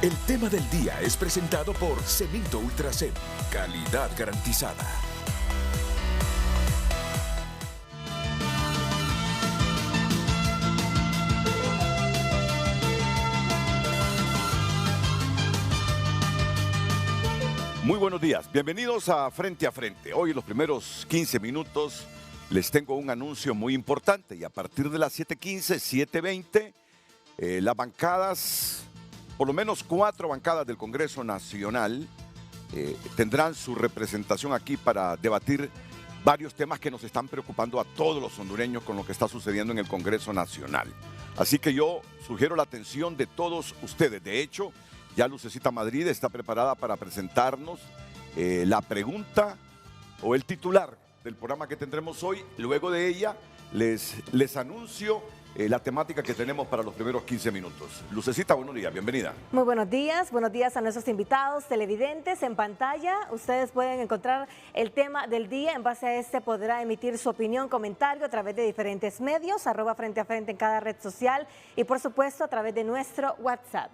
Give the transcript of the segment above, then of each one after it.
El tema del día es presentado por Cemento Ultracem, calidad garantizada. Muy buenos días, bienvenidos a Frente a Frente. Hoy en los primeros 15 minutos les tengo un anuncio muy importante y a partir de las 7:15, 7:20, las bancadas, por lo menos 4 bancadas del Congreso Nacional tendrán su representación aquí para debatir varios temas que nos están preocupando a todos los hondureños con lo que está sucediendo en el Congreso Nacional. Así que yo sugiero la atención de todos ustedes. De hecho, ya Lucecita Madrid está preparada para presentarnos la pregunta o el titular del programa que tendremos hoy. Luego de ella les anuncio la temática que tenemos para los primeros 15 minutos. Lucecita, buenos días, bienvenida. Muy buenos días a nuestros invitados, televidentes. En pantalla ustedes pueden encontrar el tema del día. En base a este podrá emitir su opinión, comentario a través de diferentes medios, @Frente a Frente en cada red social y por supuesto a través de nuestro WhatsApp.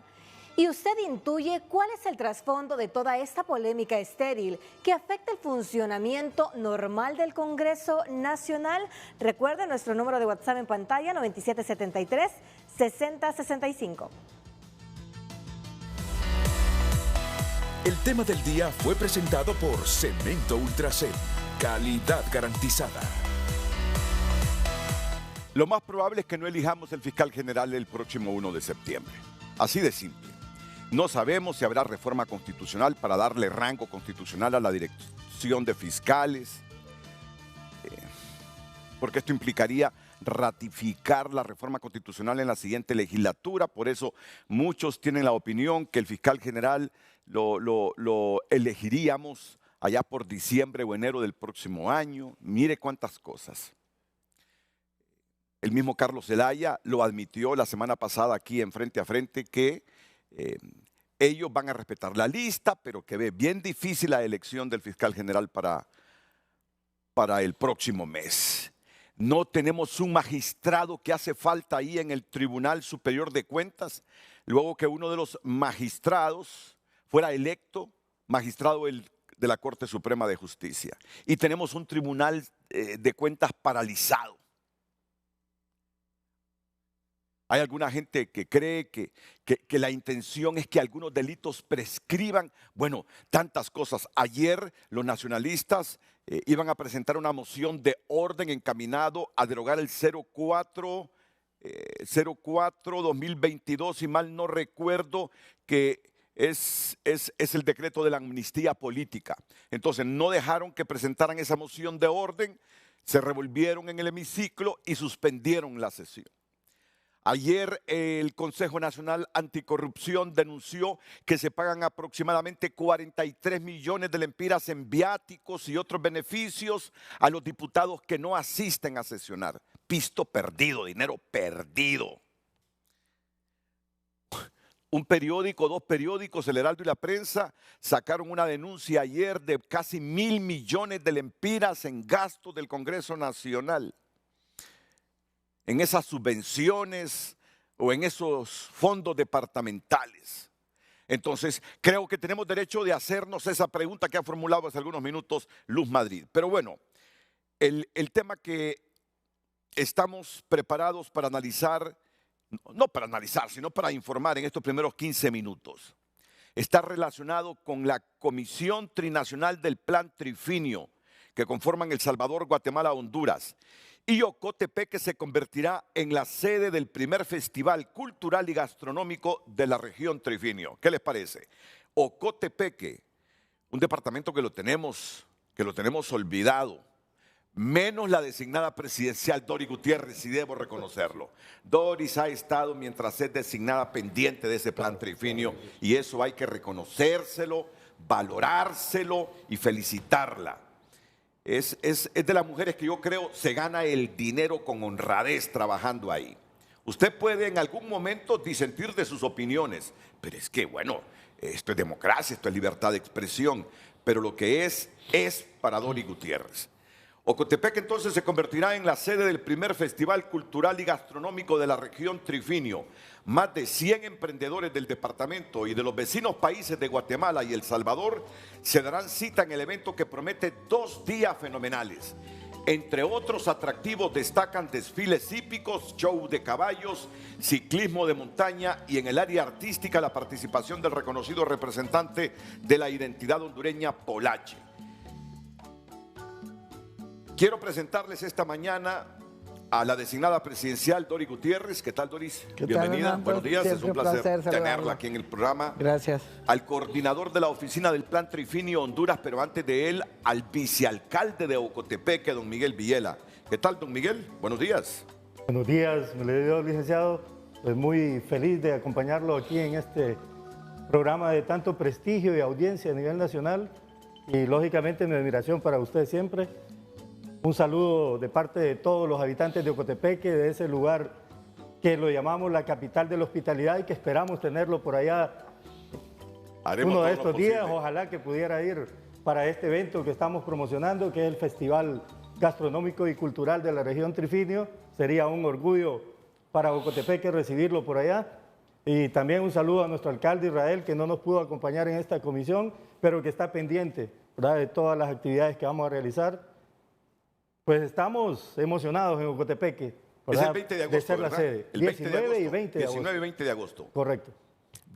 ¿Y usted intuye cuál es el trasfondo de toda esta polémica estéril que afecta el funcionamiento normal del Congreso Nacional? Recuerde nuestro número de WhatsApp en pantalla, 9773-6065. El tema del día fue presentado por Cemento Ultracem, calidad garantizada. Lo más probable es que no elijamos el fiscal general el próximo 1 de septiembre. Así de simple. No sabemos si habrá reforma constitucional para darle rango constitucional a la dirección de fiscales, porque esto implicaría ratificar la reforma constitucional en la siguiente legislatura. Por eso muchos tienen la opinión que el fiscal general lo elegiríamos allá por diciembre o enero del próximo año. Mire cuántas cosas. El mismo Carlos Zelaya lo admitió la semana pasada aquí en Frente a Frente que ellos van a respetar la lista, pero que ve bien difícil la elección del fiscal general para el próximo mes. No tenemos un magistrado que hace falta ahí en el Tribunal Superior de Cuentas, luego que uno de los magistrados fuera electo magistrado de la Corte Suprema de Justicia. Y tenemos un Tribunal de Cuentas paralizado. Hay alguna gente que cree que la intención es que algunos delitos prescriban. Bueno, tantas cosas. Ayer los nacionalistas iban a presentar una moción de orden encaminado a derogar el 04-2022, si mal no recuerdo, que es el decreto de la amnistía política. Entonces no dejaron que presentaran esa moción de orden, se revolvieron en el hemiciclo y suspendieron la sesión. Ayer el Consejo Nacional Anticorrupción denunció que se pagan aproximadamente 43 millones de lempiras en viáticos y otros beneficios a los diputados que no asisten a sesionar. Pisto perdido, dinero perdido. Un periódico, 2 periódicos, El Heraldo y La Prensa, sacaron una denuncia ayer de casi 1.000 millones de lempiras en gastos del Congreso Nacional, en esas subvenciones o en esos fondos departamentales. Entonces, creo que tenemos derecho de hacernos esa pregunta que ha formulado hace algunos minutos Luz Madrid. Pero bueno, el tema que estamos preparados para analizar, no para analizar, sino para informar en estos primeros 15 minutos, está relacionado con la Comisión Trinacional del Plan Trifinio, que conforman El Salvador, Guatemala, Honduras, y Ocotepeque se convertirá en la sede del primer festival cultural y gastronómico de la región Trifinio. ¿Qué les parece? Ocotepeque, un departamento que lo tenemos olvidado, menos la designada presidencial Doris Gutiérrez, y debo reconocerlo. Doris ha estado, mientras es designada, pendiente de ese plan Trifinio, y eso hay que reconocérselo, valorárselo y felicitarla. Es de las mujeres que yo creo se gana el dinero con honradez trabajando ahí. Usted puede en algún momento disentir de sus opiniones, pero es que, bueno, esto es democracia, esto es libertad de expresión, pero lo que es para Doris Gutiérrez. Ocotepec entonces se convertirá en la sede del primer festival cultural y gastronómico de la región Trifinio. Más de 100 emprendedores del departamento y de los vecinos países de Guatemala y El Salvador se darán cita en el evento que promete 2 días fenomenales. Entre otros atractivos destacan desfiles hípicos, show de caballos, ciclismo de montaña y en el área artística la participación del reconocido representante de la identidad hondureña Polache. Quiero presentarles esta mañana a la designada presidencial Doris Gutiérrez. ¿Qué tal, Doris? Bienvenida. Buenos días. Es un placer tenerla aquí en el programa. Gracias. Al coordinador de la oficina del Plan Trifinio Honduras, pero antes de él, al vicealcalde de Ocotepeque, don Miguel Villela. ¿Qué tal, don Miguel? Buenos días. Buenos días, licenciado. Pues muy feliz de acompañarlo aquí en este programa de tanto prestigio y audiencia a nivel nacional. Y lógicamente mi admiración para usted siempre. Un saludo de parte de todos los habitantes de Ocotepeque, de ese lugar que lo llamamos la capital de la hospitalidad y que esperamos tenerlo por allá uno de estos días. Ojalá que pudiera ir para este evento que estamos promocionando, que es el Festival Gastronómico y Cultural de la región Trifinio. Sería un orgullo para Ocotepeque recibirlo por allá. Y también un saludo a nuestro alcalde Israel, que no nos pudo acompañar en esta comisión, pero que está pendiente, ¿verdad?, de todas las actividades que vamos a realizar. Pues estamos emocionados en Ocotepeque, es el 20 de agosto, de ser ¿verdad? la sede. El 19 y 20 de agosto. 19 y 20 de agosto. Correcto.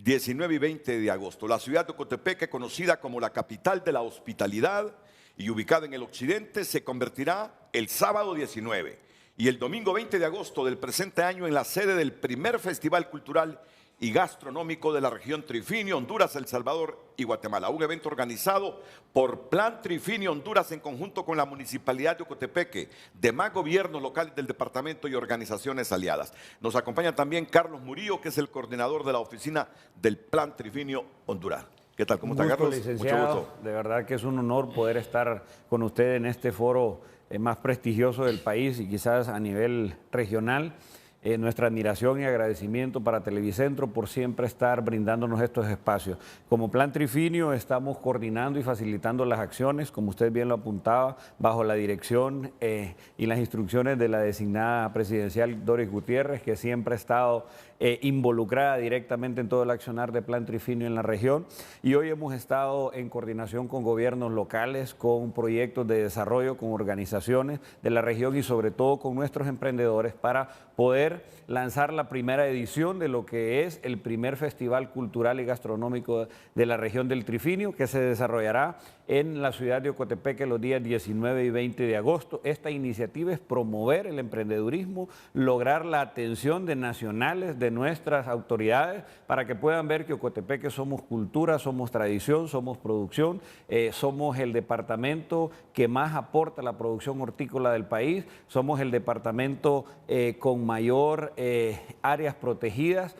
19 y 20 de agosto. La ciudad de Ocotepeque, conocida como la capital de la hospitalidad y ubicada en el occidente, se convertirá el sábado 19 y el domingo 20 de agosto del presente año en la sede del primer festival cultural y gastronómico de la región Trifinio, Honduras, El Salvador y Guatemala. Un evento organizado por Plan Trifinio Honduras en conjunto con la Municipalidad de Ocotepeque, demás gobiernos locales del departamento y organizaciones aliadas. Nos acompaña también Carlos Murillo, que es el coordinador de la oficina del Plan Trifinio Honduras. ¿Qué tal? ¿Cómo está, Carlos? Licenciado, mucho gusto. De verdad que es un honor poder estar con usted en este foro más prestigioso del país y quizás a nivel regional. Nuestra admiración y agradecimiento para Televicentro por siempre estar brindándonos estos espacios. Como Plan Trifinio estamos coordinando y facilitando las acciones, como usted bien lo apuntaba, bajo la dirección y las instrucciones de la designada presidencial Doris Gutiérrez, que siempre ha estado involucrada directamente en todo el accionar de Plan Trifinio en la región. Y hoy hemos estado en coordinación con gobiernos locales, con proyectos de desarrollo, con organizaciones de la región y sobre todo con nuestros emprendedores para poder lanzar la primera edición de lo que es el primer festival cultural y gastronómico de la región del Trifinio, que se desarrollará en la ciudad de Ocotepeque los días 19 y 20 de agosto. Esta iniciativa es promover el emprendedurismo, lograr la atención de nacionales, de nuestras autoridades, para que puedan ver que Ocotepeque somos cultura, somos tradición, somos producción, somos el departamento que más aporta a la producción hortícola del país, somos el departamento con mayor áreas protegidas,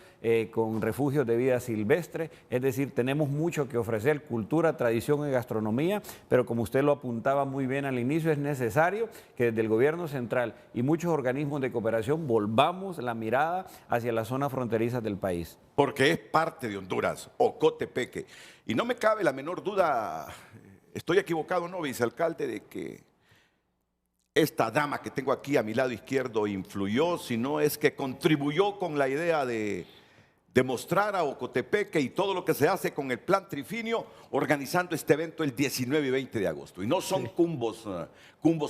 con refugios de vida silvestre, es decir, tenemos mucho que ofrecer, cultura, tradición y gastronomía, pero como usted lo apuntaba muy bien al inicio, es necesario que desde el gobierno central y muchos organismos de cooperación volvamos la mirada hacia las zonas fronterizas del país. Porque es parte de Honduras, Ocotepeque. Y no me cabe la menor duda, estoy equivocado, ¿no, vicealcalde, de que esta dama que tengo aquí a mi lado izquierdo influyó, sino es que contribuyó con la idea de mostrar a Ocotepeque y todo lo que se hace con el Plan Trifinio, organizando este evento el 19 y 20 de agosto. Y no son cumbos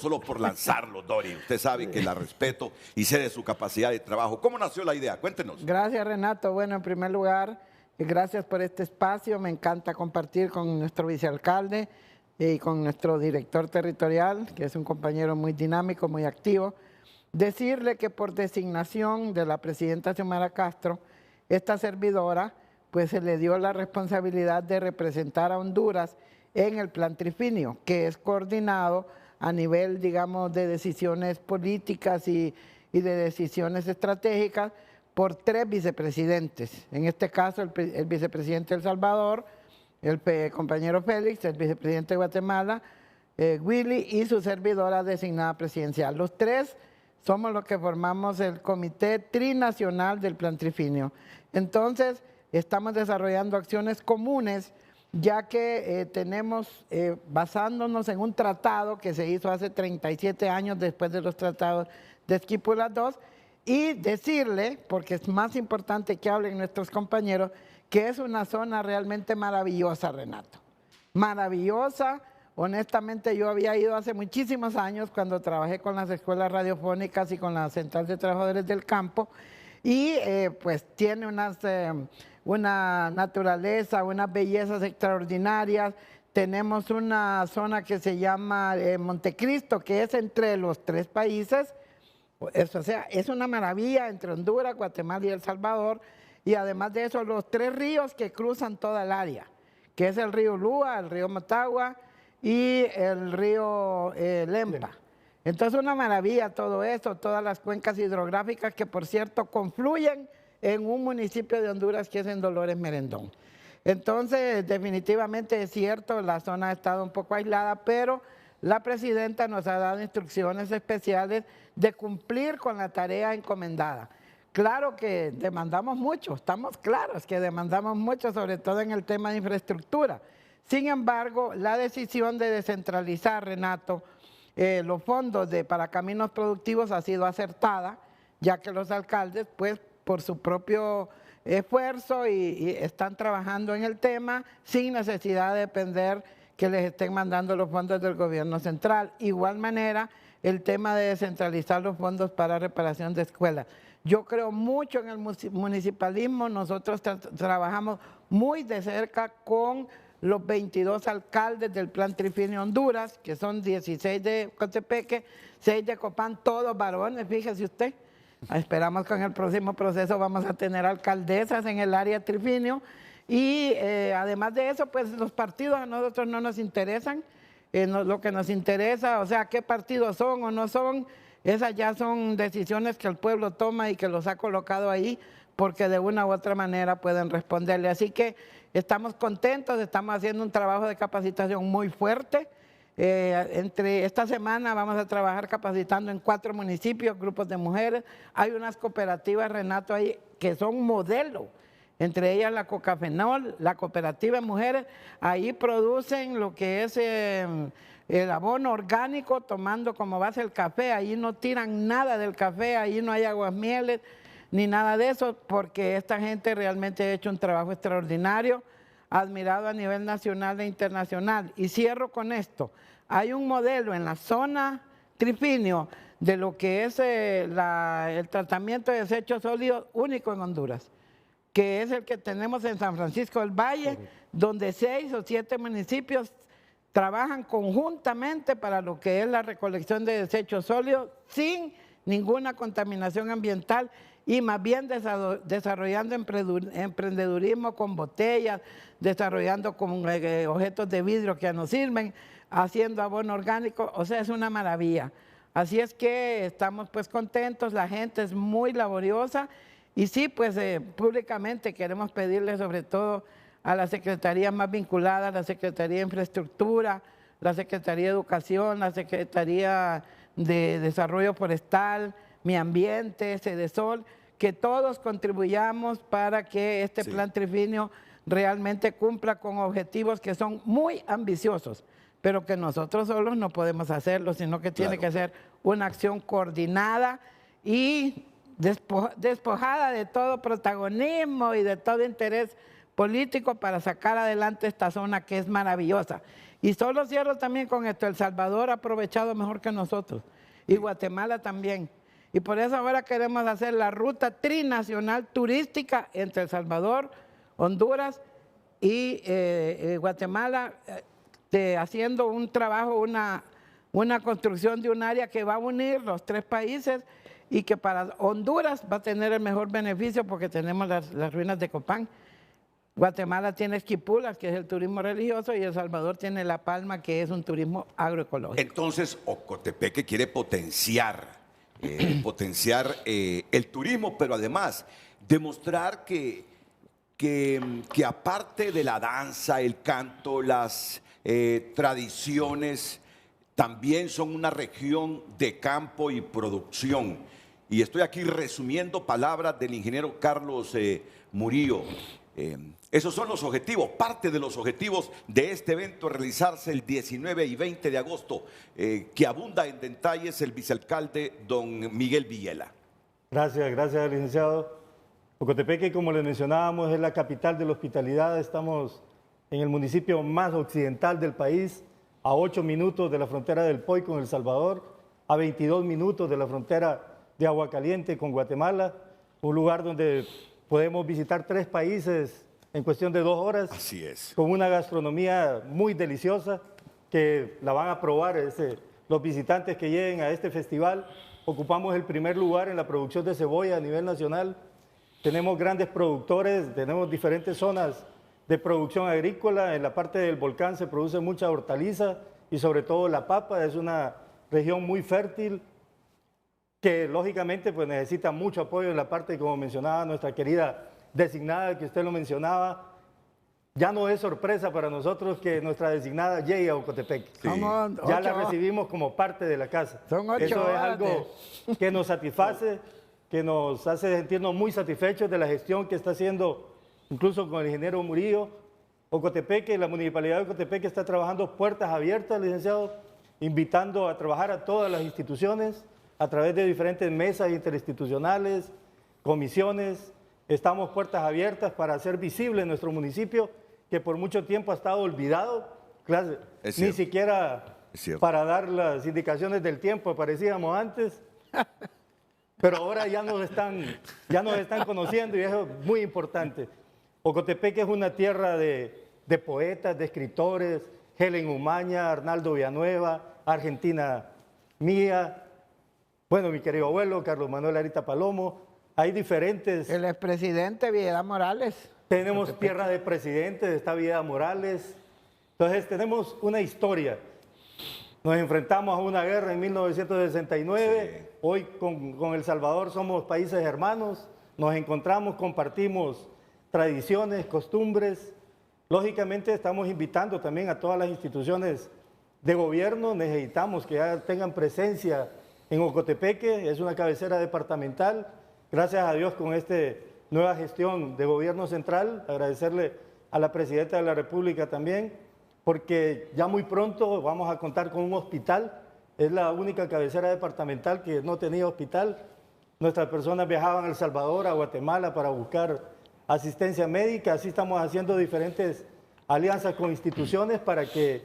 solo por lanzarlos, Dori. Usted sabe que la respeto y sé de su capacidad de trabajo. ¿Cómo nació la idea? Cuéntenos. Gracias, Renato. Bueno, en primer lugar, gracias por este espacio. Me encanta compartir con nuestro vicealcalde y con nuestro director territorial, que es un compañero muy dinámico, muy activo. Decirle que por designación de la presidenta Xiomara Castro, esta servidora, pues se le dio la responsabilidad de representar a Honduras en el Plan Trifinio, que es coordinado a nivel, digamos, de decisiones políticas y de decisiones estratégicas por 3 vicepresidentes. En este caso, el vicepresidente de El Salvador, el compañero Félix, el vicepresidente de Guatemala, Willy, y su servidora designada presidencial. Los 3 somos los que formamos el Comité Trinacional del Plan Trifinio. Entonces, estamos desarrollando acciones comunes ya que tenemos, basándonos en un tratado que se hizo hace 37 años después de los tratados de Esquipulas II, y decirle, porque es más importante que hablen nuestros compañeros, que es una zona realmente maravillosa, Renato. Maravillosa. Honestamente, yo había ido hace muchísimos años cuando trabajé con las escuelas radiofónicas y con la Central de Trabajadores del Campo, y pues tiene una naturaleza, unas bellezas extraordinarias. Tenemos una zona que se llama Montecristo, que es entre los tres países. O sea, es una maravilla entre Honduras, Guatemala y El Salvador. Y además de eso, los tres ríos que cruzan toda el área, que es el río Lúa, el río Motagua y el río Lempa. Entonces, una maravilla todo esto, todas las cuencas hidrográficas que, por cierto, confluyen en un municipio de Honduras que es en Dolores Merendón. Entonces, definitivamente es cierto, la zona ha estado un poco aislada, pero la presidenta nos ha dado instrucciones especiales de cumplir con la tarea encomendada. Claro que demandamos mucho, estamos claros que demandamos mucho, sobre todo en el tema de infraestructura. Sin embargo, la decisión de descentralizar, Renato, los fondos para caminos productivos ha sido acertada, ya que los alcaldes, pues, por su propio esfuerzo y están trabajando en el tema sin necesidad de depender que les estén mandando los fondos del gobierno central. Igual manera, el tema de descentralizar los fondos para reparación de escuelas. Yo creo mucho en el municipalismo, nosotros trabajamos muy de cerca con los 22 alcaldes del Plan Trifinio Honduras, que son 16 de Cotepeque, 6 de Copán, todos varones, fíjese usted. Esperamos que en el próximo proceso vamos a tener alcaldesas en el área Trifinio. Y además de eso, pues los partidos a nosotros no nos interesan. Lo que nos interesa, o sea, qué partidos son o no son, esas ya son decisiones que el pueblo toma y que los ha colocado ahí, porque de una u otra manera pueden responderle. Así que estamos contentos, estamos haciendo un trabajo de capacitación muy fuerte. Entre esta semana vamos a trabajar capacitando en 4 municipios, grupos de mujeres. Hay unas cooperativas, Renato, ahí que son modelo. Entre ellas la Cocafenol, la cooperativa de mujeres, ahí producen lo que es el abono orgánico, tomando como base el café, ahí no tiran nada del café, ahí no hay aguasmieles, ni nada de eso, porque esta gente realmente ha hecho un trabajo extraordinario, admirado a nivel nacional e internacional. Y cierro con esto, hay un modelo en la zona Trifinio de lo que es el tratamiento de desechos sólidos único en Honduras, que es el que tenemos en San Francisco del Valle, donde 6 o 7 municipios trabajan conjuntamente para lo que es la recolección de desechos sólidos sin ninguna contaminación ambiental y más bien desarrollando emprendedurismo con botellas, desarrollando con objetos de vidrio que ya no sirven, haciendo abono orgánico, o sea, es una maravilla. Así es que estamos pues contentos, la gente es muy laboriosa. Y sí, pues públicamente queremos pedirle sobre todo a la Secretaría más vinculada, la Secretaría de Infraestructura, la Secretaría de Educación, la Secretaría de Desarrollo Forestal, Mi Ambiente, Sedesol, que todos contribuyamos para que este Plan Trifinio realmente cumpla con objetivos que son muy ambiciosos, pero que nosotros solos no podemos hacerlo, sino que tiene que ser una acción coordinada y despojada de todo protagonismo y de todo interés político para sacar adelante esta zona que es maravillosa. Y solo cierro también con esto, El Salvador ha aprovechado mejor que nosotros y Guatemala también. Y por eso ahora queremos hacer la ruta trinacional turística entre El Salvador, Honduras y Guatemala, haciendo un trabajo, una construcción de un área que va a unir los 3 países y que para Honduras va a tener el mejor beneficio porque tenemos las ruinas de Copán. Guatemala tiene Esquipulas, que es el turismo religioso, y El Salvador tiene La Palma, que es un turismo agroecológico. Entonces, Ocotepeque quiere potenciar el turismo, pero además demostrar que aparte de la danza, el canto, las tradiciones, también son una región de campo y producción. Y estoy aquí resumiendo palabras del ingeniero Carlos Murillo. Esos son los objetivos, parte de los objetivos de este evento, realizarse el 19 y 20 de agosto, que abunda en detalles el vicealcalde don Miguel Villela. Gracias, licenciado. Ocotepeque, como les mencionábamos, es la capital de la hospitalidad. Estamos en el municipio más occidental del país, a 8 minutos de la frontera del Poy con El Salvador, a 22 minutos de la frontera de Aguacaliente con Guatemala, un lugar donde podemos visitar 3 países en cuestión de 2 horas. Así es. Con una gastronomía muy deliciosa que la van a probar los visitantes que lleguen a este festival. Ocupamos el primer lugar en la producción de cebolla a nivel nacional. Tenemos grandes productores, tenemos diferentes zonas de producción agrícola. En la parte del volcán se produce mucha hortaliza y sobre todo la papa. Es una región muy fértil que lógicamente pues necesita mucho apoyo en la parte, como mencionaba nuestra querida designada, que usted lo mencionaba. Ya no es sorpresa para nosotros que nuestra designada llegue a Ocotepeque. Sí. Ya la recibimos como parte de la casa. Son 8 Eso es horas algo que nos satisface, que nos hace sentirnos muy satisfechos de la gestión que está haciendo, incluso con el ingeniero Murillo. Ocotepeque, la municipalidad de Ocotepeque está trabajando puertas abiertas, licenciado, invitando a trabajar a todas las instituciones a través de diferentes mesas interinstitucionales, comisiones. Estamos puertas abiertas para hacer visible nuestro municipio, que por mucho tiempo ha estado olvidado, ni siquiera para dar las indicaciones del tiempo aparecíamos antes, pero ahora ya nos están conociendo y eso es muy importante. Ocotepeque es una tierra de poetas, de escritores, Helen Umaña, Arnaldo Villanueva, Argentina Mía, bueno, mi querido abuelo, Carlos Manuel Arita Palomo. Hay diferentes. El expresidente Villeda Morales. Tenemos tierra de presidentes, está Villeda Morales. Entonces tenemos una historia. Nos enfrentamos a una guerra en 1969. Sí. Hoy con El Salvador somos países hermanos. Nos encontramos, compartimos tradiciones, costumbres. Lógicamente estamos invitando también a todas las instituciones de gobierno. Necesitamos que ya tengan presencia en Ocotepeque. Es una cabecera departamental. Gracias a Dios con esta nueva gestión de gobierno central, agradecerle a la Presidenta de la República también, porque ya muy pronto vamos a contar con un hospital. Es la única cabecera departamental que no tenía hospital. Nuestras personas viajaban a El Salvador, a Guatemala para buscar asistencia médica. Así estamos haciendo diferentes alianzas con instituciones para que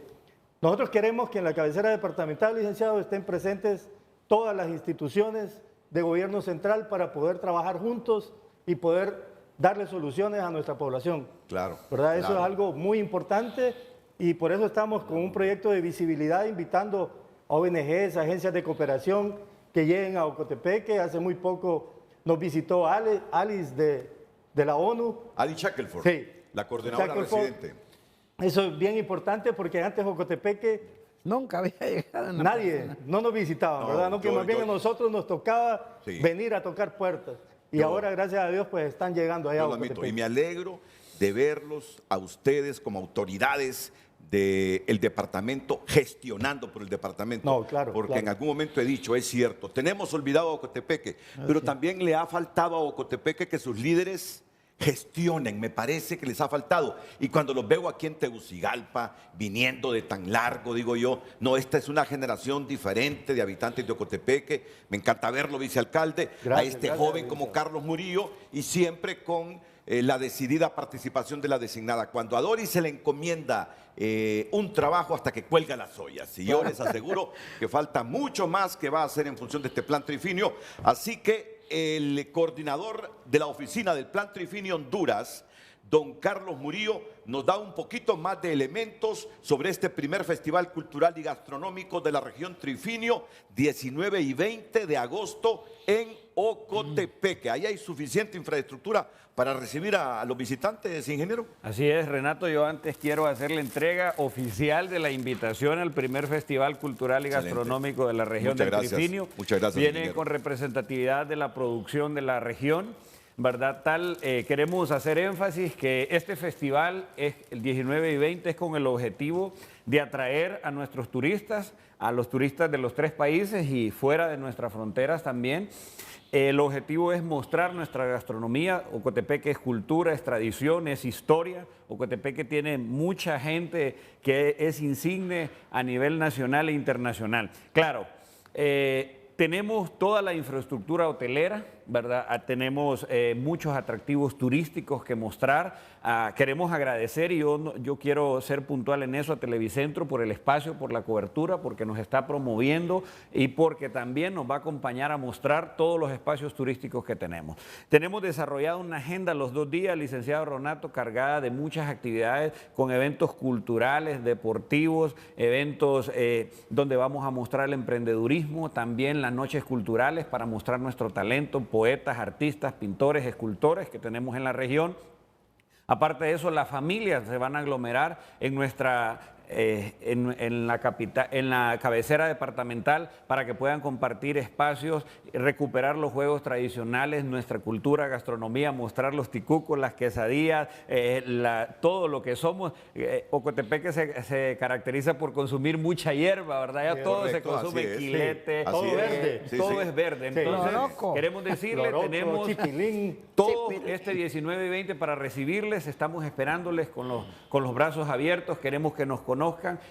nosotros queremos que en la cabecera departamental, licenciado, estén presentes todas las instituciones de gobierno central para poder trabajar juntos y poder darle soluciones a nuestra población. Claro. ¿Verdad? Eso claro. es algo muy importante y por eso estamos con un proyecto de visibilidad invitando a ONGs, agencias de cooperación que lleguen a Ocotepeque. Hace muy poco nos visitó Alice de la ONU. Alice Shackelford, sí, la coordinadora residente. Eso es bien importante porque antes Ocotepeque nunca había llegado nadie, no nos visitaban, ¿verdad? No, que más bien a nosotros nos tocaba venir a tocar puertas. Y ahora, gracias a Dios, pues están llegando allá a Ocotepeque. Y me alegro de verlos a ustedes como autoridades del departamento, gestionando por el departamento. No, claro. Porque claro. en algún momento he dicho, es cierto, tenemos olvidado a Ocotepeque, pero también le ha faltado a Ocotepeque que sus líderes gestionen, me parece que les ha faltado. Y cuando los veo aquí en Tegucigalpa, viniendo de tan largo, digo yo, no, esta es una generación diferente de habitantes de Ocotepeque. Me encanta verlo, vicealcalde, a este joven como Carlos Murillo y siempre con la decidida participación de la designada. Cuando a Doris se le encomienda un trabajo hasta que cuelga las ollas. Y yo les aseguro que falta mucho más que va a hacer en función de este plan trifinio. Así que el coordinador de la oficina del Plan Trifinio Honduras, don Carlos Murillo, nos da un poquito más de elementos sobre este primer Festival Cultural y Gastronómico de la región Trifinio, 19 y 20 de agosto en Ocotepeque. Ahí hay suficiente infraestructura para recibir a los visitantes, ingeniero. Así es, Renato, yo antes quiero hacer la entrega oficial de la invitación al primer Festival Cultural y Gastronómico de la región del Trifinio. Muchas gracias. Viene con representatividad de la producción de la región. ¿verdad? Queremos hacer énfasis que este festival, es el 19 y 20, es con el objetivo de atraer a nuestros turistas, a los turistas de los 3 países y fuera de nuestras fronteras también. El objetivo es mostrar nuestra gastronomía. Ocotepeque es cultura, es tradición, es historia. Ocotepeque tiene mucha gente que es insigne a nivel nacional e internacional. Claro, tenemos toda la infraestructura hotelera, ¿verdad? Tenemos muchos atractivos turísticos que mostrar. Queremos agradecer, y yo quiero ser puntual en eso, a Televicentro por el espacio, por la cobertura, porque nos está promoviendo y porque también nos va a acompañar a mostrar todos los espacios turísticos que tenemos. Tenemos desarrollada una agenda los 2 días, licenciado Ronato, cargada de muchas actividades con eventos culturales, deportivos, eventos donde vamos a mostrar el emprendedurismo, también las noches culturales para mostrar nuestro talento, poetas, artistas, pintores, escultores que tenemos en la región. Aparte de eso, las familias se van a aglomerar en nuestra en la cabecera departamental para que puedan compartir espacios, recuperar los juegos tradicionales, nuestra cultura, gastronomía, mostrar los ticucos, las quesadillas, todo lo que somos. Ocotepeque se caracteriza por consumir mucha hierba, ¿verdad? Ya todo se consume, quilete, todo verde. Todo es verde. Entonces, queremos decirle, tenemos todo este 19 y 20 para recibirles, estamos esperándoles con los brazos abiertos, queremos que nos conozcan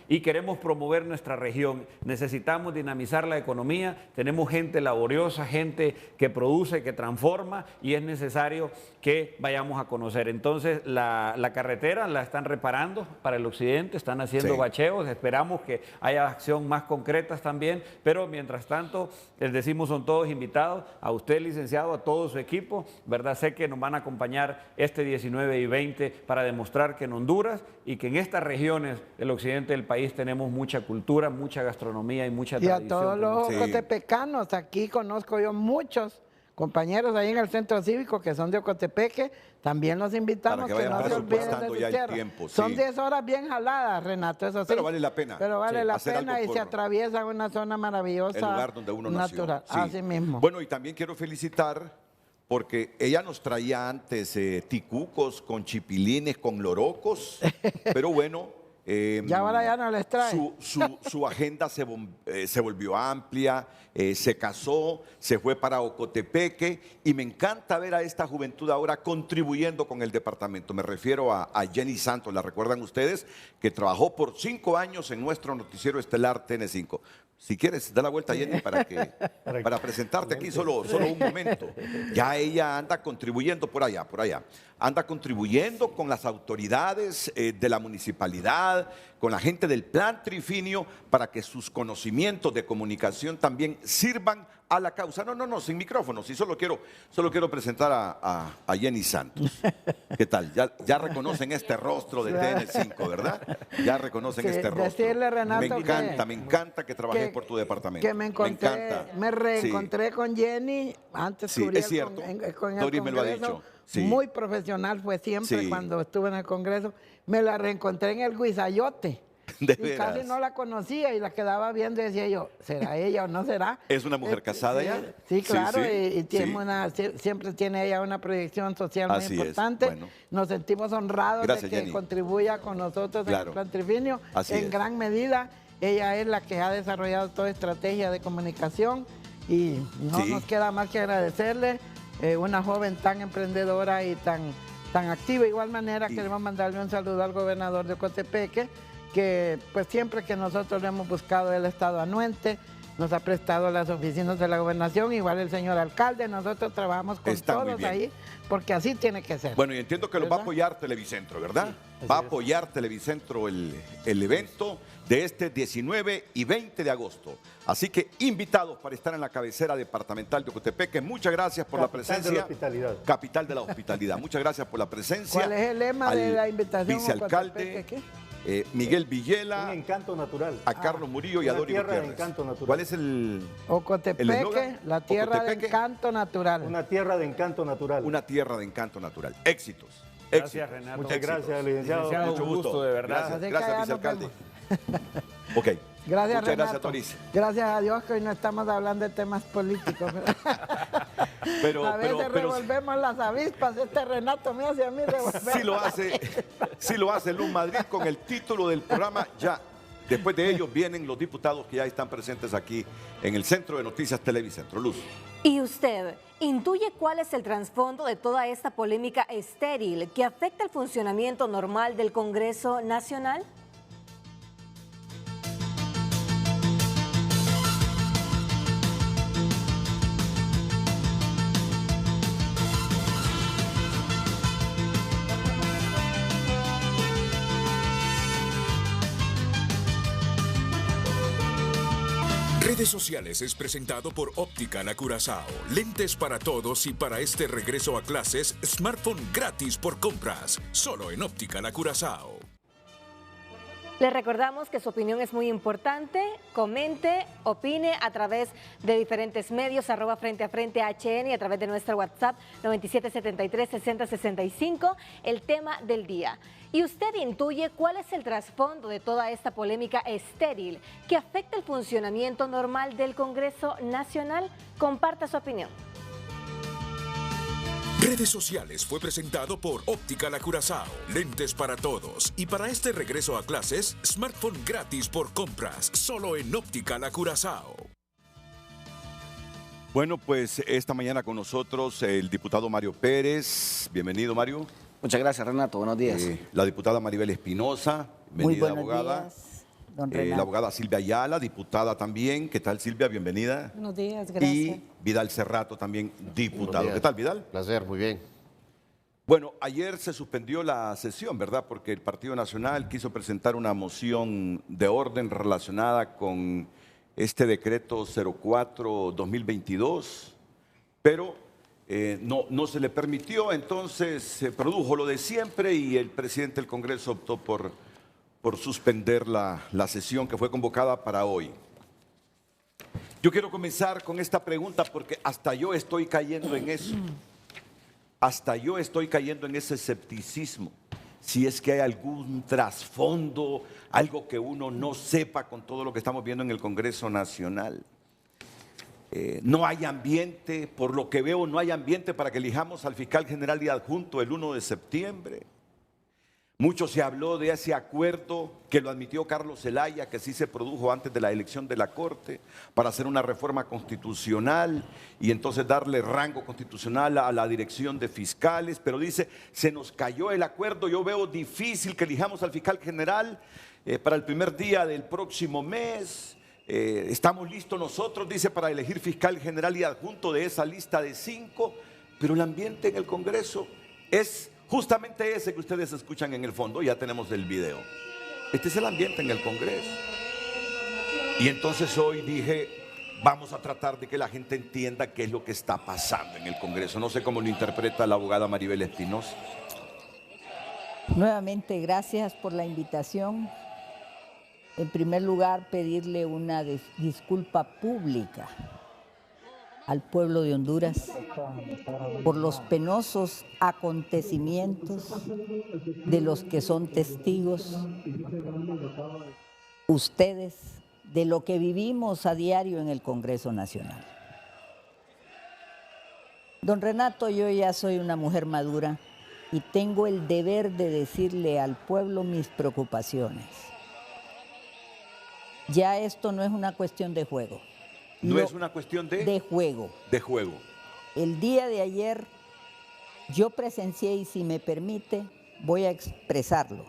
y queremos promover nuestra región. Necesitamos dinamizar la economía, tenemos gente laboriosa, gente que produce, que transforma, y es necesario que vayamos a conocer. Entonces, la carretera la están reparando para el occidente, están haciendo bacheos, esperamos que haya acción más concretas también, pero mientras tanto, les decimos, son todos invitados, a usted, licenciado, a todo su equipo, ¿verdad? Sé que nos van a acompañar este 19 y 20 para demostrar que en Honduras y que en estas regiones del occidente del país tenemos mucha cultura, mucha gastronomía y mucha tradición. Y a todos los ocotepecanos, aquí conozco yo muchos compañeros ahí en el centro cívico que son de Ocotepeque, también los invitamos que no se olviden de su tierra. Son 10 horas bien jaladas, Renato, eso sí. Pero vale la pena. Pero vale la pena, y se atraviesa una zona maravillosa, el lugar donde uno natural, nació. así mismo. Bueno, y también quiero felicitar porque ella nos traía antes ticucos con chipilines, con lorocos, pero bueno, ya ahora ya no les trae. Su agenda se volvió amplia, se casó, se fue para Ocotepeque, y me encanta ver a esta juventud ahora contribuyendo con el departamento. Me refiero a Jenny Santos, ¿la recuerdan ustedes? Que trabajó por 5 años en nuestro noticiero estelar TN5. Si quieres, da la vuelta, Jenny, para presentarte aquí solo un momento. Ya ella anda contribuyendo por allá. Anda contribuyendo con las autoridades de la municipalidad, con la gente del Plan Trifinio, para que sus conocimientos de comunicación también sirvan a la causa. No, sin micrófono. Sí, solo quiero presentar a Jenny Santos. ¿Qué tal? Ya reconocen este rostro de TN5, ¿verdad? Ya reconocen este rostro. Decirle, Renato, me encanta que trabajes por tu departamento. Que me reencontré con Jenny antes. Sí, es cierto. Con el Dori me lo ha Congreso. dicho. Sí. Muy profesional fue siempre cuando estuve en el Congreso. Me la reencontré en el Guisayote. Y casi no la conocía y la quedaba viendo y decía yo, ¿será ella o no será? ¿Es una mujer casada ya? Sí, claro, y tiene siempre tiene ella una proyección social muy importante. Bueno. Nos sentimos honrados de que Jenny contribuya con nosotros en el Plan Trifinio. En gran medida, ella es la que ha desarrollado toda estrategia de comunicación, y no nos queda más que agradecerle. Una joven tan emprendedora y tan activa. De igual manera, queremos mandarle un saludo al gobernador de Ocotepeque, que pues siempre que nosotros le hemos buscado, él ha estado anuente, nos ha prestado las oficinas de la gobernación, igual el señor alcalde, nosotros trabajamos con todos ahí, porque así tiene que ser. Bueno, y entiendo que lo va a apoyar Televicentro, ¿verdad? Sí, va a apoyar Televicentro el evento de este 19 y 20 de agosto. Así que invitados para estar en la cabecera departamental de Ocotepeque. Muchas gracias por la presencia. Capital de la hospitalidad. Capital de la hospitalidad. Muchas gracias por la presencia. ¿Cuál es el lema de la invitación? Vicealcalde Miguel Villela. Un encanto natural. A Carlos Murillo y a Dori Gutiérrez. De encanto natural. ¿Cuál es el Ocotepeque, la tierra de encanto natural. Una tierra de encanto natural. Una tierra de encanto natural. Éxitos. Gracias, Renato. Muchas gracias, licenciado. Mucho gusto, de verdad. Gracias, vicealcalde. Ok. Gracias, muchas Renato. Gracias, Toris. Gracias a Dios que hoy no estamos hablando de temas políticos. A veces revolvemos las avispas, este Renato me hace a mí revolver. Sí lo hace Luz Madrid con el título del programa ya. Después de ellos vienen los diputados que ya están presentes aquí en el Centro de Noticias Televicentro. Luz. ¿Y usted intuye cuál es el trasfondo de toda esta polémica estéril que afecta el funcionamiento normal del Congreso Nacional? Redes sociales es presentado por Óptica La Curazao. Lentes para todos y para este regreso a clases, smartphone gratis por compras. Solo en Óptica La Curazao. Les recordamos que su opinión es muy importante. Comente, opine a través de diferentes medios, @Frente a Frente HN y a través de nuestro WhatsApp 9773-6065, el tema del día. ¿Y usted intuye cuál es el trasfondo de toda esta polémica estéril que afecta el funcionamiento normal del Congreso Nacional? Comparta su opinión. Redes sociales fue presentado por Óptica La Curazao. Lentes para todos y para este regreso a clases, smartphone gratis por compras. Solo en Óptica La Curazao. Bueno, pues esta mañana con nosotros el diputado Mario Pérez. Bienvenido, Mario. Muchas gracias, Renato. Buenos días. La diputada Maribel Espinosa. Muy Bienvenida, buenos abogada. días, don Renato. La abogada Silvia Ayala, diputada también. ¿Qué tal, Silvia? Bienvenida. Buenos días, gracias. Y Vidal Cerrato también, diputado. ¿Qué tal, Vidal? Placer, muy bien. Bueno, ayer se suspendió la sesión, ¿verdad? Porque el Partido Nacional quiso presentar una moción de orden relacionada con este decreto 04-2022, pero no se le permitió, entonces se produjo lo de siempre y el presidente del Congreso optó por suspender la sesión que fue convocada para hoy. Yo quiero comenzar con esta pregunta porque hasta yo estoy cayendo en eso. Hasta yo estoy cayendo en ese escepticismo. Si es que hay algún trasfondo, algo que uno no sepa con todo lo que estamos viendo en el Congreso Nacional. No hay ambiente, por lo que veo, no hay ambiente para que elijamos al fiscal general y adjunto el 1 de septiembre. Mucho se habló de ese acuerdo que lo admitió Carlos Zelaya, que sí se produjo antes de la elección de la Corte, para hacer una reforma constitucional y entonces darle rango constitucional a la dirección de fiscales. Pero dice, se nos cayó el acuerdo, yo veo difícil que elijamos al fiscal general para el primer día del próximo mes. Estamos listos nosotros, dice, para elegir fiscal general y adjunto de esa lista de 5, pero el ambiente en el Congreso es justamente ese que ustedes escuchan en el fondo. Ya tenemos el video. Este es el ambiente en el Congreso. Y entonces hoy dije, vamos a tratar de que la gente entienda qué es lo que está pasando en el Congreso. No sé cómo lo interpreta la abogada Maribel Espinosa. Nuevamente, gracias por la invitación. En primer lugar, pedirle una disculpa pública al pueblo de Honduras por los penosos acontecimientos de los que son testigos ustedes, de lo que vivimos a diario en el Congreso Nacional. Don Renato, yo ya soy una mujer madura y tengo el deber de decirle al pueblo mis preocupaciones. Ya esto no es una cuestión de juego. No es una cuestión de juego. De juego. El día de ayer yo presencié, y si me permite, voy a expresarlo.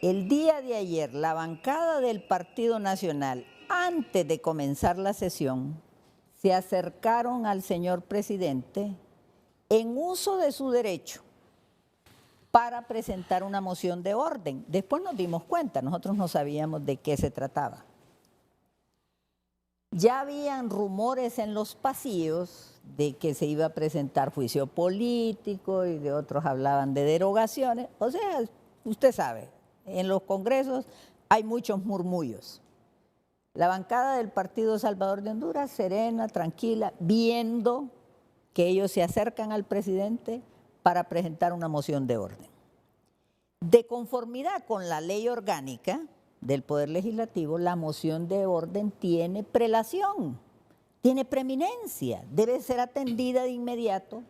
El día de ayer, la bancada del Partido Nacional, antes de comenzar la sesión, se acercaron al señor presidente en uso de su derecho para presentar una moción de orden. Después nos dimos cuenta, nosotros no sabíamos de qué se trataba. Ya habían rumores en los pasillos de que se iba a presentar juicio político y de otros hablaban de derogaciones. O sea, usted sabe, en los congresos hay muchos murmullos. La bancada del Partido Salvador de Honduras, serena, tranquila, viendo que ellos se acercan al presidente para presentar una moción de orden. De conformidad con la ley orgánica del Poder Legislativo, la moción de orden tiene prelación. tiene preeminencia, debe ser atendida de inmediato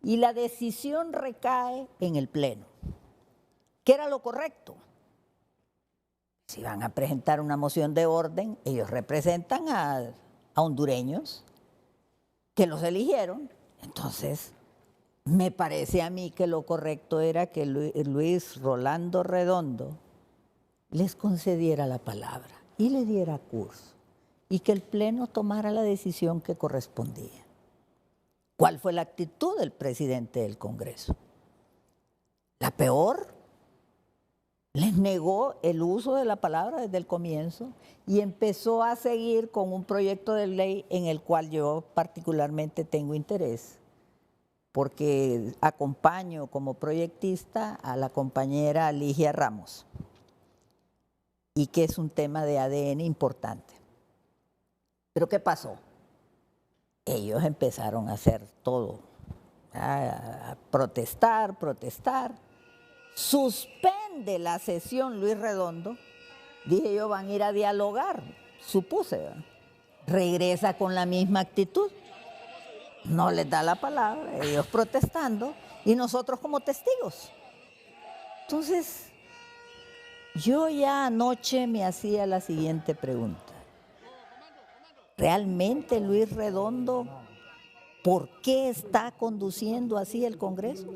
y la decisión recae en el Pleno. ¿Qué era lo correcto? Si van a presentar una moción de orden, ellos representan a hondureños que los eligieron. Entonces, me parece a mí que lo correcto era que Luis Rolando Redondo les concediera la palabra y le diera curso y que el Pleno tomara la decisión que correspondía. ¿Cuál fue la actitud del presidente del Congreso? La peor. Les negó el uso de la palabra desde el comienzo y empezó a seguir con un proyecto de ley en el cual yo particularmente tengo interés, porque acompaño como proyectista a la compañera Ligia Ramos, y que es un tema de ADN importante. Pero ¿qué pasó? Ellos empezaron a hacer todo, a protestar. Suspende la sesión Luis Redondo, dije yo, van a ir a dialogar, supuse, ¿verdad? Regresa con la misma actitud, no les da la palabra, ellos protestando y nosotros como testigos. Entonces, yo ya anoche me hacía la siguiente pregunta: ¿realmente Luis Redondo, por qué está conduciendo así el Congreso?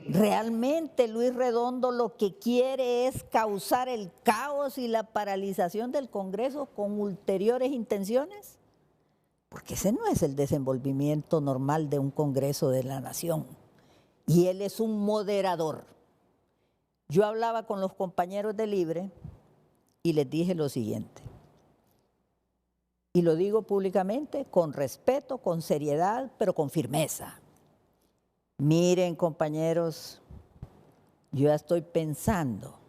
¿Realmente Luis Redondo lo que quiere es causar el caos y la paralización del Congreso con ulteriores intenciones? Porque ese no es el desenvolvimiento normal de un Congreso de la Nación. Y él es un moderador. Yo hablaba con los compañeros de Libre y les dije lo siguiente. Y lo digo públicamente, con respeto, con seriedad, pero con firmeza. Miren, compañeros, yo ya estoy pensando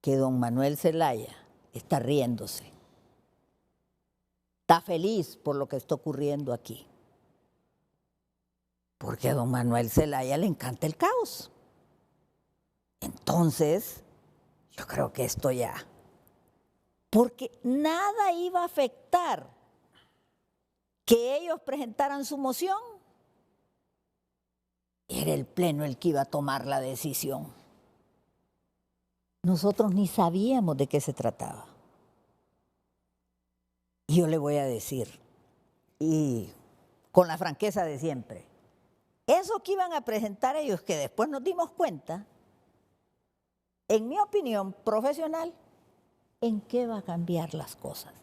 que don Manuel Zelaya está riéndose. Está feliz por lo que está ocurriendo aquí. Porque a don Manuel Zelaya le encanta el caos. Entonces, yo creo que esto ya... Porque nada iba a afectar que ellos presentaran su moción. Era el Pleno el que iba a tomar la decisión. Nosotros ni sabíamos de qué se trataba. Y yo le voy a decir, y con la franqueza de siempre, eso que iban a presentar ellos, que después nos dimos cuenta, en mi opinión profesional, ¿en qué va a cambiar las cosas?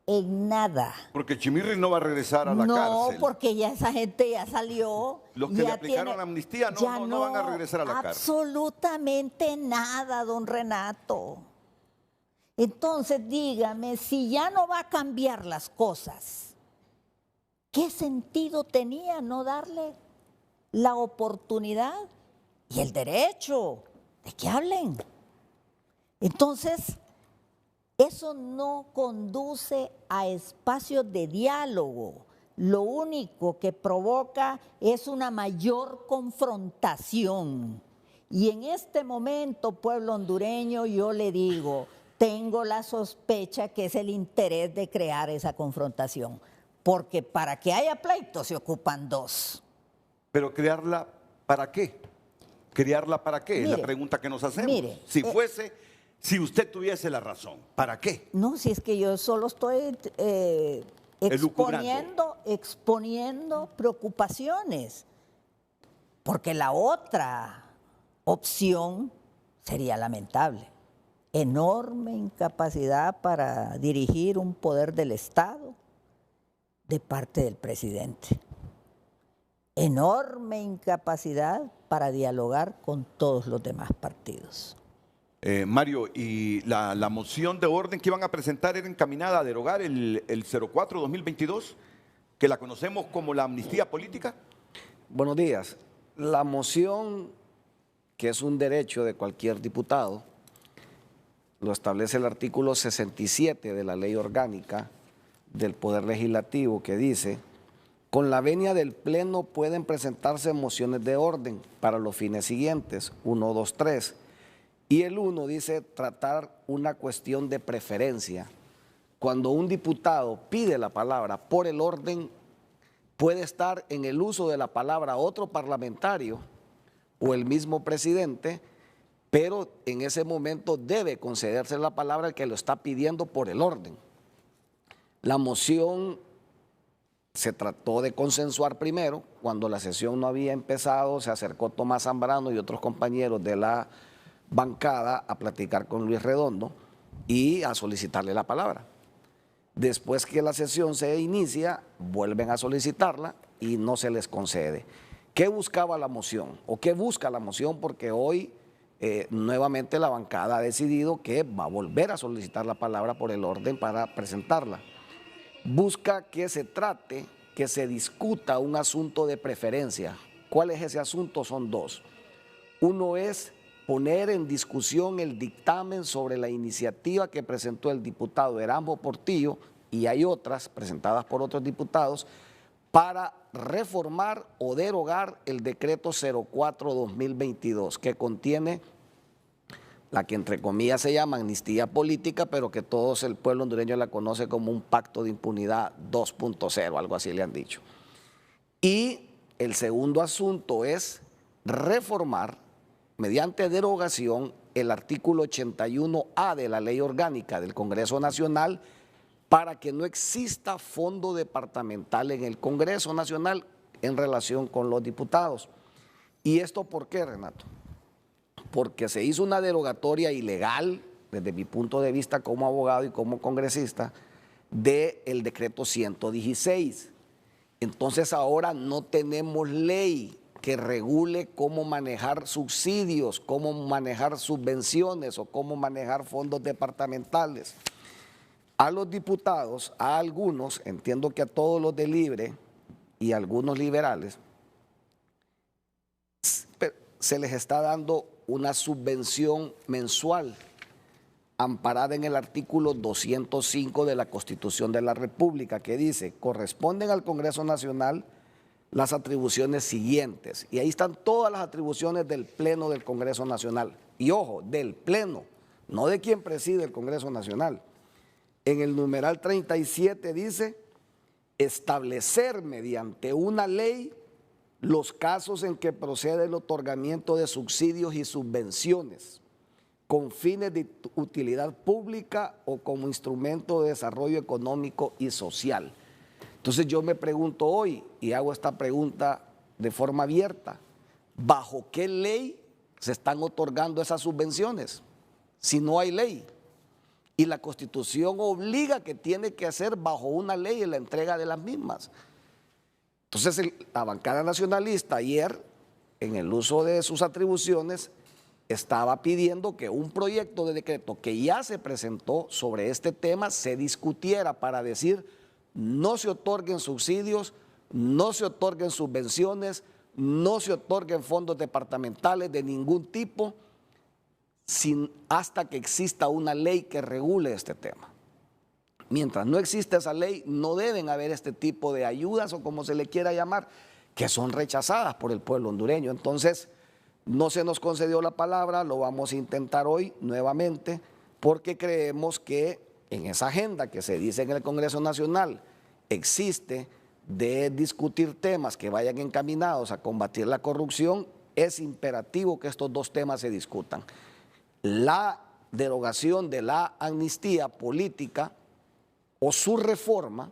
En nada. Porque Chimirri no va a regresar a la cárcel. No, porque ya esa gente ya salió. Los que le aplicaron amnistía no van a regresar a la cárcel. Absolutamente nada, don Renato. Entonces dígame, si ya no va a cambiar las cosas, ¿qué sentido tenía no darle la oportunidad y el derecho de que hablen? Entonces, eso no conduce a espacios de diálogo. Lo único que provoca es una mayor confrontación. Y en este momento, pueblo hondureño, yo le digo, tengo la sospecha que es el interés de crear esa confrontación. Porque para que haya pleito se ocupan dos. Pero crearla, ¿para qué? ¿Crearla para qué? Mire, es la pregunta que nos hacemos. mire, Si usted tuviese la razón, ¿para qué? No, si es que yo solo estoy exponiendo preocupaciones, porque la otra opción sería lamentable. Enorme incapacidad para dirigir un poder del Estado de parte del presidente. Enorme incapacidad para dialogar con todos los demás partidos. Mario, y la moción de orden que iban a presentar era encaminada a derogar el 04-2022, que la conocemos como la amnistía política. Buenos días. La moción, que es un derecho de cualquier diputado, lo establece el artículo 67 de la Ley Orgánica del Poder Legislativo, que dice: con la venia del Pleno pueden presentarse mociones de orden para los fines siguientes, 1, 2, 3. Y el 1 dice tratar una cuestión de preferencia cuando un diputado pide la palabra por el orden, puede estar en el uso de la palabra otro parlamentario o el mismo presidente, pero en ese momento debe concederse la palabra al que lo está pidiendo por el orden. La moción se trató de consensuar primero. Cuando la sesión no había empezado, se acercó Tomás Zambrano y otros compañeros de la bancada a platicar con Luis Redondo y a solicitarle la palabra. Después que la sesión se inicia, vuelven a solicitarla y no se les concede. ¿Qué buscaba la moción? ¿O qué busca la moción? Porque hoy nuevamente la bancada ha decidido que va a volver a solicitar la palabra por el orden para presentarla. Busca que se trate, que se discuta un asunto de preferencia. ¿Cuál es ese asunto? Son dos. Uno es poner en discusión el dictamen sobre la iniciativa que presentó el diputado Erasmo Portillo, y hay otras presentadas por otros diputados, para reformar o derogar el decreto 04-2022, que contiene la que entre comillas se llama amnistía política, pero que todo el pueblo hondureño la conoce como un pacto de impunidad 2.0, algo así le han dicho. Y el segundo asunto es reformar mediante derogación el artículo 81A de la Ley Orgánica del Congreso Nacional para que no exista fondo departamental en el Congreso Nacional en relación con los diputados. ¿Y esto por qué, Renato? Porque se hizo una derogatoria ilegal, desde mi punto de vista como abogado y como congresista, del decreto 116. Entonces ahora no tenemos ley que regule cómo manejar subsidios, cómo manejar subvenciones o cómo manejar fondos departamentales. A los diputados, a algunos, entiendo que a todos los de Libre y a algunos liberales, se les está dando una subvención mensual amparada en el artículo 205 de la Constitución de la República, que dice: corresponden al Congreso Nacional las atribuciones siguientes. Y ahí están todas las atribuciones del Pleno del Congreso Nacional. Y ojo, del Pleno, no de quien preside el Congreso Nacional. En el numeral 37 dice: establecer mediante una ley los casos en que procede el otorgamiento de subsidios y subvenciones con fines de utilidad pública o como instrumento de desarrollo económico y social. Entonces yo me pregunto hoy, y hago esta pregunta de forma abierta: ¿bajo qué ley se están otorgando esas subvenciones? Si no hay ley. Y la Constitución obliga que tiene que hacer bajo una ley en la entrega de las mismas. Entonces la bancada nacionalista ayer, en el uso de sus atribuciones, estaba pidiendo que un proyecto de decreto que ya se presentó sobre este tema se discutiera para decir: no se otorguen subsidios, no se otorguen subvenciones, no se otorguen fondos departamentales de ningún tipo, hasta que exista una ley que regule este tema. Mientras no exista esa ley, no deben haber este tipo de ayudas, o como se le quiera llamar, que son rechazadas por el pueblo hondureño. Entonces, no se nos concedió la palabra, lo vamos a intentar hoy nuevamente, porque creemos que en esa agenda que se dice en el Congreso Nacional existe de discutir temas que vayan encaminados a combatir la corrupción. Es imperativo que estos dos temas se discutan: la derogación de la amnistía política o su reforma,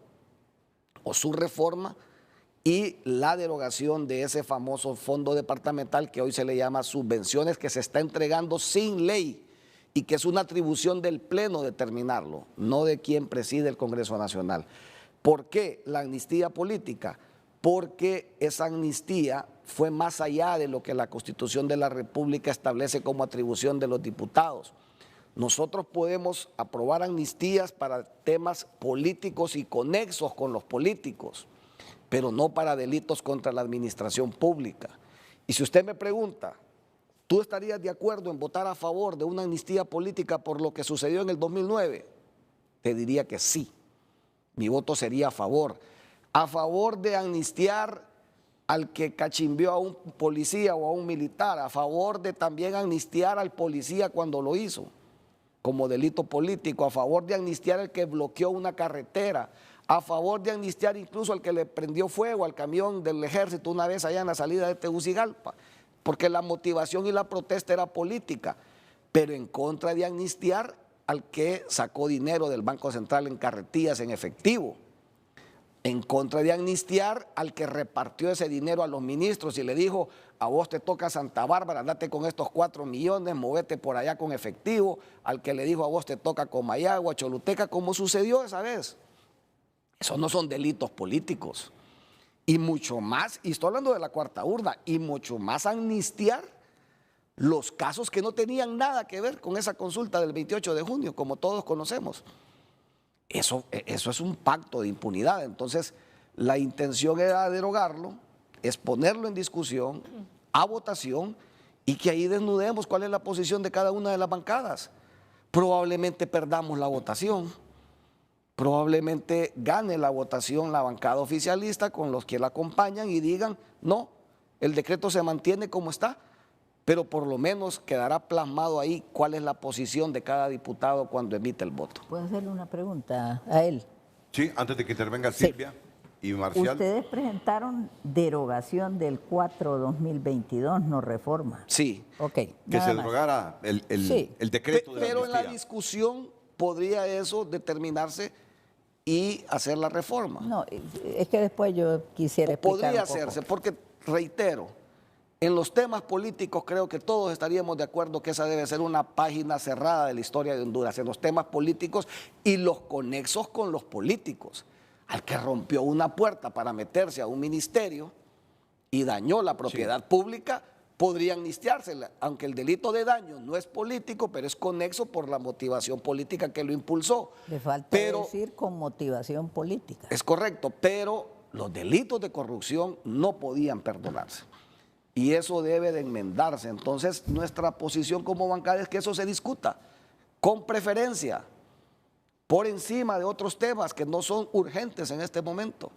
y la derogación de ese famoso fondo departamental que hoy se le llama subvenciones, que se está entregando sin ley y que es una atribución del Pleno determinarlo, no de quien preside el Congreso Nacional. ¿Por qué la amnistía política? Porque esa amnistía fue más allá de lo que la Constitución de la República establece como atribución de los diputados. Nosotros podemos aprobar amnistías para temas políticos y conexos con los políticos, pero no para delitos contra la administración pública. Y si usted me pregunta, ¿tú estarías de acuerdo en votar a favor de una amnistía política por lo que sucedió en el 2009? Te diría que sí. Mi voto sería a favor de amnistiar al que cachimbió a un policía o a un militar, a favor de también amnistiar al policía cuando lo hizo. como delito político, a favor de amnistiar al que bloqueó una carretera, a favor de amnistiar incluso al que le prendió fuego al camión del ejército una vez allá en la salida de Tegucigalpa, porque la motivación y la protesta era política, pero en contra de amnistiar al que sacó dinero del Banco Central en carretillas en efectivo, en contra de amnistiar al que repartió ese dinero a los ministros y le dijo, a vos te toca Santa Bárbara, andate con estos 4 millones, movete por allá con efectivo, al que le dijo a vos te toca Comayagua, Choluteca, como sucedió esa vez. Esos no son delitos políticos. Y mucho más, y estoy hablando de la cuarta urna, y mucho más amnistiar los casos que no tenían nada que ver con esa consulta del 28 de junio, como todos conocemos. Eso es un pacto de impunidad. Entonces, la intención era derogarlo, es ponerlo en discusión, a votación, y que ahí desnudemos cuál es la posición de cada una de las bancadas. Probablemente perdamos la votación, probablemente gane la votación la bancada oficialista con los que la acompañan y digan, no, el decreto se mantiene como está, pero por lo menos quedará plasmado ahí cuál es la posición de cada diputado cuando emite el voto. ¿Puedo hacerle una pregunta a él? Sí, antes de que intervenga Silvia y Marcial. Ustedes presentaron derogación del 4-2022, no reforma. Sí. Ok. Que se derogara el decreto de la Pero en la amnistía. discusión podría eso determinarse y hacer la reforma. No, es que después yo quisiera explicar Podría un poco. hacerse, porque, reitero, en los temas políticos creo que todos estaríamos de acuerdo que esa debe ser una página cerrada de la historia de Honduras, en los temas políticos y los conexos con los políticos. Al que rompió una puerta para meterse a un ministerio y dañó la propiedad pública, podría amnistiársela, aunque el delito de daño no es político, pero es conexo por la motivación política que lo impulsó. Le falta decir con motivación política. Es correcto, pero los delitos de corrupción no podían perdonarse. Y eso debe de enmendarse. Entonces, nuestra posición como bancada es que eso se discuta con preferencia, por encima de otros temas que no son urgentes en este momento.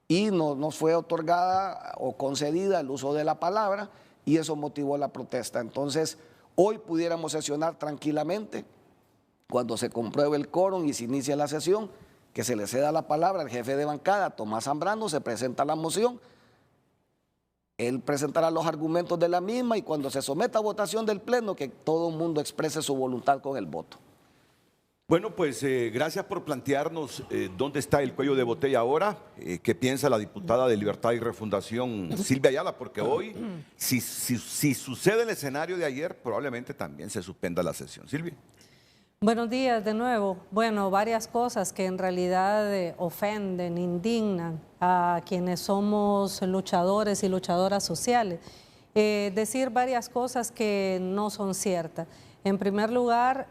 Y no nos fue otorgada o concedida el uso de la palabra y eso motivó la protesta. Entonces, hoy pudiéramos sesionar tranquilamente, cuando se compruebe el quórum y se inicie la sesión, que se le ceda la palabra al jefe de bancada, Tomás Zambrano, se presenta la moción, él presentará los argumentos de la misma y cuando se someta a votación del Pleno, que todo el mundo exprese su voluntad con el voto. Bueno, pues gracias por plantearnos dónde está el cuello de botella ahora, qué piensa la diputada de Libertad y Refundación, Silvia Ayala, porque hoy, si sucede el escenario de ayer, probablemente también se suspenda la sesión. Silvia. Buenos días de nuevo. Bueno, varias cosas que en realidad ofenden, indignan a quienes somos luchadores y luchadoras sociales. Decir varias cosas que no son ciertas. En primer lugar,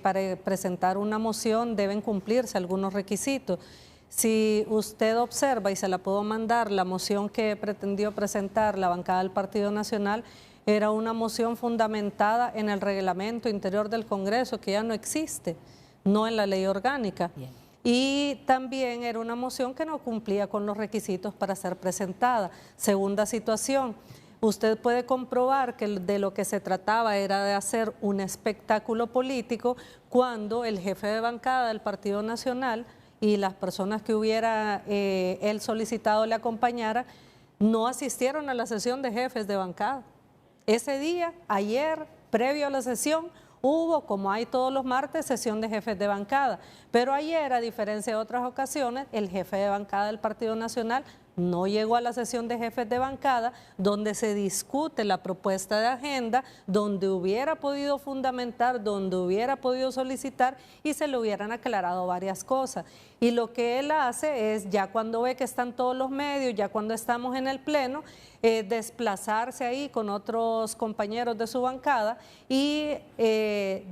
para presentar una moción deben cumplirse algunos requisitos. Si usted observa, y se la puedo mandar, la moción que pretendió presentar la bancada del Partido Nacional era una moción fundamentada en el reglamento interior del Congreso, que ya no existe, no en la ley orgánica. Bien. Y también era una moción que no cumplía con los requisitos para ser presentada. Segunda situación. Usted puede comprobar que de lo que se trataba era de hacer un espectáculo político cuando el jefe de bancada del Partido Nacional y las personas que hubiera él solicitado le acompañara no asistieron a la sesión de jefes de bancada. Ese día, ayer, previo a la sesión, hubo, como hay todos los martes, sesión de jefes de bancada. Pero ayer, a diferencia de otras ocasiones, el jefe de bancada del Partido Nacional no llegó a la sesión de jefes de bancada donde se discute la propuesta de agenda, donde hubiera podido fundamentar, donde hubiera podido solicitar y se le hubieran aclarado varias cosas. Y lo que él hace es, ya cuando ve que están todos los medios, ya cuando estamos en el Pleno, desplazarse ahí con otros compañeros de su bancada y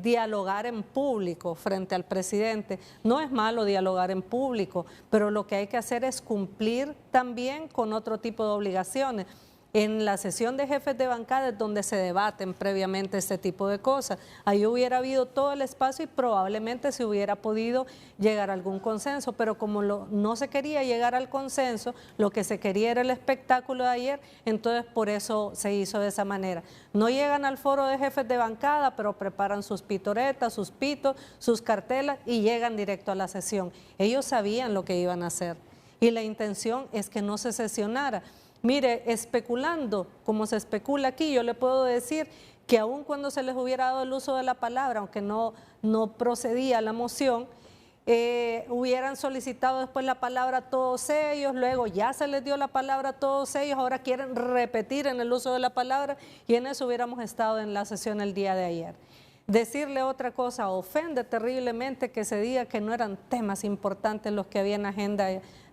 dialogar en público frente al presidente. No es malo dialogar en público, pero lo que hay que hacer es cumplir también con otro tipo de obligaciones. En la sesión de jefes de bancada es donde se debaten previamente este tipo de cosas. Ahí hubiera habido todo el espacio y probablemente se hubiera podido llegar a algún consenso, pero como no se quería llegar al consenso, lo que se quería era el espectáculo de ayer, entonces por eso se hizo de esa manera. No llegan al foro de jefes de bancada, pero preparan sus pitoretas, sus pitos, sus cartelas y llegan directo a la sesión. Ellos sabían lo que iban a hacer y la intención es que no se sesionara. Mire, especulando, como se especula aquí, yo le puedo decir que aun cuando se les hubiera dado el uso de la palabra, aunque no procedía la moción, hubieran solicitado después la palabra a todos ellos, luego ya se les dio la palabra a todos ellos, ahora quieren repetir en el uso de la palabra y en eso hubiéramos estado en la sesión el día de ayer. Decirle otra cosa, ofende terriblemente que se diga que no eran temas importantes los que había en agenda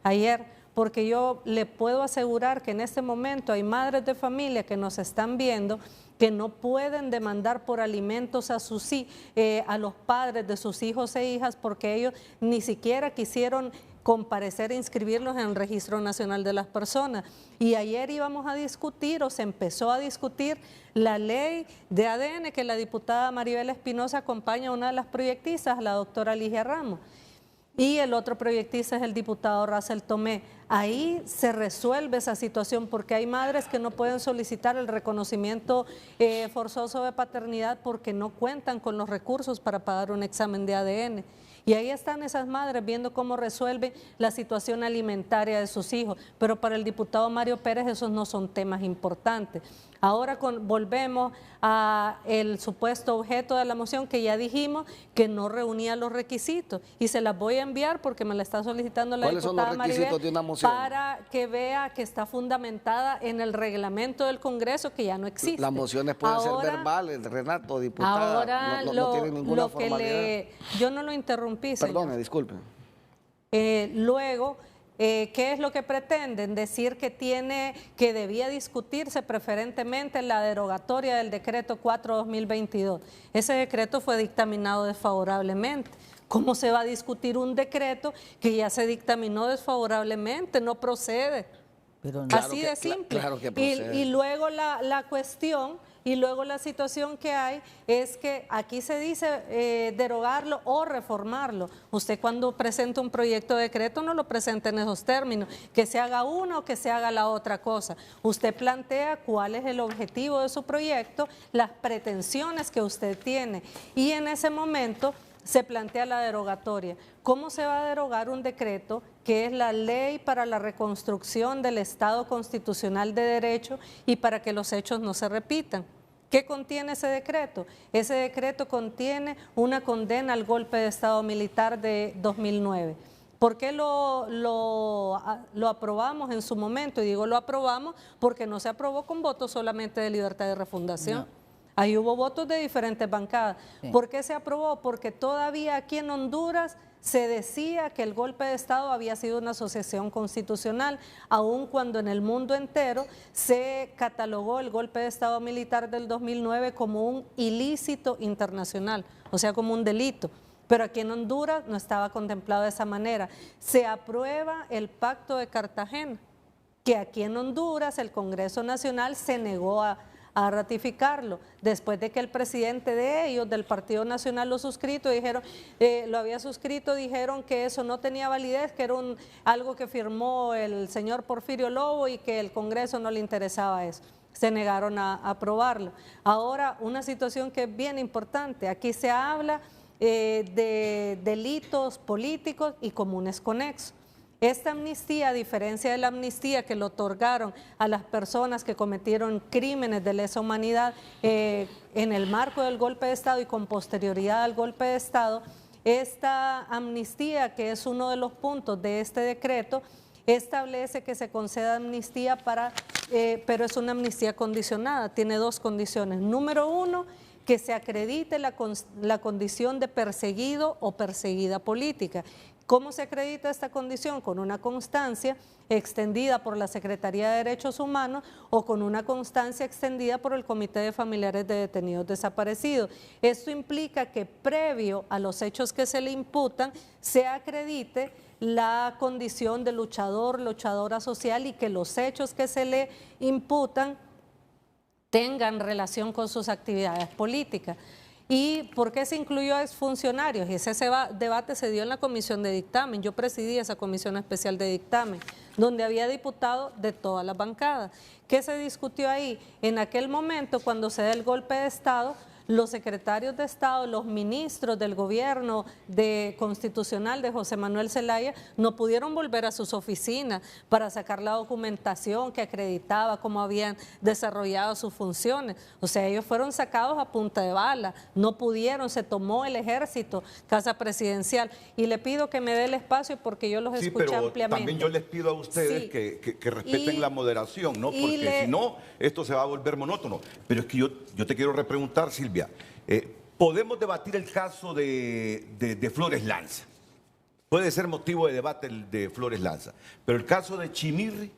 ayer, porque yo le puedo asegurar que en este momento hay madres de familia que nos están viendo que no pueden demandar por alimentos a los padres de sus hijos e hijas porque ellos ni siquiera quisieron comparecer e inscribirlos en el Registro Nacional de las Personas. Y ayer íbamos a discutir, o se empezó a discutir, la ley de ADN que la diputada Maribel Espinosa acompaña a una de las proyectistas, la doctora Ligia Ramos. Y el otro proyectista es el diputado Russell Tomé. Ahí se resuelve esa situación porque hay madres que no pueden solicitar el reconocimiento forzoso de paternidad porque no cuentan con los recursos para pagar un examen de ADN. Y ahí están esas madres viendo cómo resuelven la situación alimentaria de sus hijos. Pero para el diputado Mario Pérez esos no son temas importantes. Ahora volvemos al supuesto objeto de la moción que ya dijimos que no reunía los requisitos. Y se las voy a enviar porque me la está solicitando la diputada Maribel de una moción? Para que vea que está fundamentada en el reglamento del Congreso que ya no existe. Las mociones pueden ser verbales, Renato, diputada. Ahora no tiene ninguna formalidad. Yo no lo interrumpí, Perdone, disculpe. Luego, ¿qué es lo que pretenden? Decir que debía discutirse preferentemente la derogatoria del decreto 4/2022. Ese decreto fue dictaminado desfavorablemente. ¿Cómo se va a discutir un decreto que ya se dictaminó desfavorablemente? No procede. Pero no. Así de simple. Claro que procede. Y luego la cuestión y luego la situación que hay es que aquí se dice derogarlo o reformarlo. Usted cuando presenta un proyecto de decreto no lo presenta en esos términos, que se haga una o que se haga la otra cosa. Usted plantea cuál es el objetivo de su proyecto, las pretensiones que usted tiene y en ese momento se plantea la derogatoria. ¿Cómo se va a derogar un decreto que es la ley para la reconstrucción del Estado constitucional de derecho y para que los hechos no se repitan? ¿Qué contiene ese decreto? Ese decreto contiene una condena al golpe de Estado militar de 2009. ¿Por qué lo aprobamos en su momento? Y digo lo aprobamos porque no se aprobó con votos solamente de Libertad y Refundación. No. Ahí hubo votos de diferentes bancadas. Sí. ¿Por qué se aprobó? Porque todavía aquí en Honduras se decía que el golpe de Estado había sido una asociación constitucional, aun cuando en el mundo entero se catalogó el golpe de Estado militar del 2009 como un ilícito internacional, o sea, como un delito. Pero aquí en Honduras no estaba contemplado de esa manera. Se aprueba el Pacto de Cartagena, que aquí en Honduras el Congreso Nacional se negó a ratificarlo, después de que el presidente de ellos, del Partido Nacional, lo había suscrito, dijeron que eso no tenía validez, que era algo que firmó el señor Porfirio Lobo y que el Congreso no le interesaba eso. Se negaron a aprobarlo. Ahora, una situación que es bien importante, aquí se habla de delitos políticos y comunes conexos. Esta amnistía, a diferencia de la amnistía que le otorgaron a las personas que cometieron crímenes de lesa humanidad en el marco del golpe de Estado y con posterioridad al golpe de Estado, esta amnistía, que es uno de los puntos de este decreto, establece que se conceda amnistía pero es una amnistía condicionada, tiene dos condiciones. Número uno, que se acredite la condición de perseguido o perseguida política. ¿Cómo se acredita esta condición? Con una constancia extendida por la Secretaría de Derechos Humanos o con una constancia extendida por el Comité de Familiares de Detenidos Desaparecidos. Esto implica que previo a los hechos que se le imputan se acredite la condición de luchador, luchadora social y que los hechos que se le imputan tengan relación con sus actividades políticas. ¿Y por qué se incluyó a exfuncionarios? Ese debate se dio en la comisión de dictamen. Yo presidí esa comisión especial de dictamen, donde había diputados de todas las bancadas. ¿Qué se discutió ahí? En aquel momento, cuando se da el golpe de Estado, los secretarios de Estado, los ministros del gobierno constitucional de José Manuel Zelaya no pudieron volver a sus oficinas para sacar la documentación que acreditaba cómo habían desarrollado sus funciones. O sea, ellos fueron sacados a punta de bala, no pudieron, se tomó el ejército, Casa Presidencial. Y le pido que me dé el espacio porque yo los escuché ampliamente. También yo les pido a ustedes que respeten la moderación, ¿no? Porque si no, esto se va a volver monótono. Pero es que yo te quiero repreguntar, Silvia. Podemos debatir el caso de Flores Lanza. Puede ser motivo de debate el de Flores Lanza. Pero el caso de Chimirri,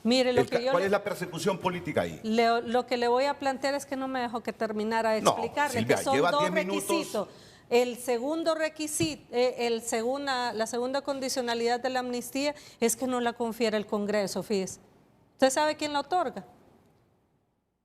mire, ¿cuál es la persecución política ahí? Lo que le voy a plantear es que no me dejó que terminara de explicarle, Silvia, que son dos requisitos. El segundo requisito, la segunda condicionalidad de la amnistía es que no la confiere el Congreso, fíjese. ¿Usted sabe quién la otorga?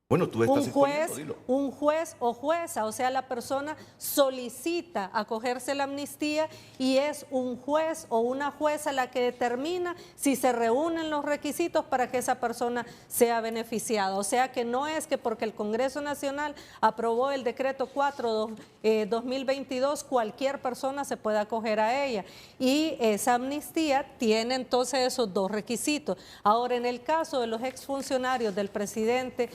Bueno, tú estás exponiendo, dilo. Un juez o jueza, o sea, la persona solicita acogerse a la amnistía y es un juez o una jueza la que determina si se reúnen los requisitos para que esa persona sea beneficiada. O sea, que no es que porque el Congreso Nacional aprobó el decreto 4/2022, cualquier persona se pueda acoger a ella. Y esa amnistía tiene entonces esos dos requisitos. Ahora, en el caso de los exfuncionarios del presidente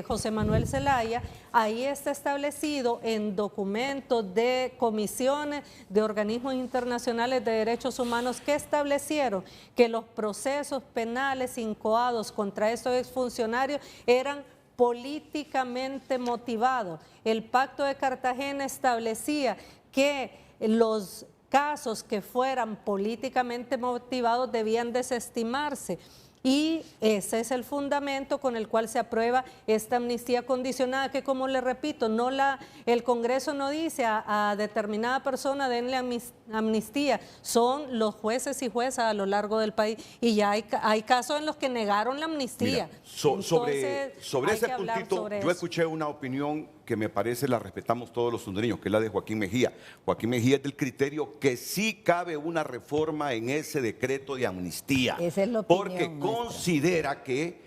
José Manuel Zelaya, ahí está establecido en documentos de comisiones de organismos internacionales de derechos humanos que establecieron que los procesos penales incoados contra estos exfuncionarios eran políticamente motivados. El Pacto de Cartagena establecía que los casos que fueran políticamente motivados debían desestimarse. Y ese es el fundamento con el cual se aprueba esta amnistía condicionada, que como le repito, el Congreso no dice a determinada persona denle amnistía, son los jueces y juezas a lo largo del país y ya hay casos en los que negaron la amnistía. Mira, sobre ese puntito, yo escuché una opinión que me parece la respetamos todos los hondureños, que es la de Joaquín Mejía. Joaquín Mejía es del criterio que sí cabe una reforma en ese decreto de amnistía. Esa es la opinión porque nuestra. Considera que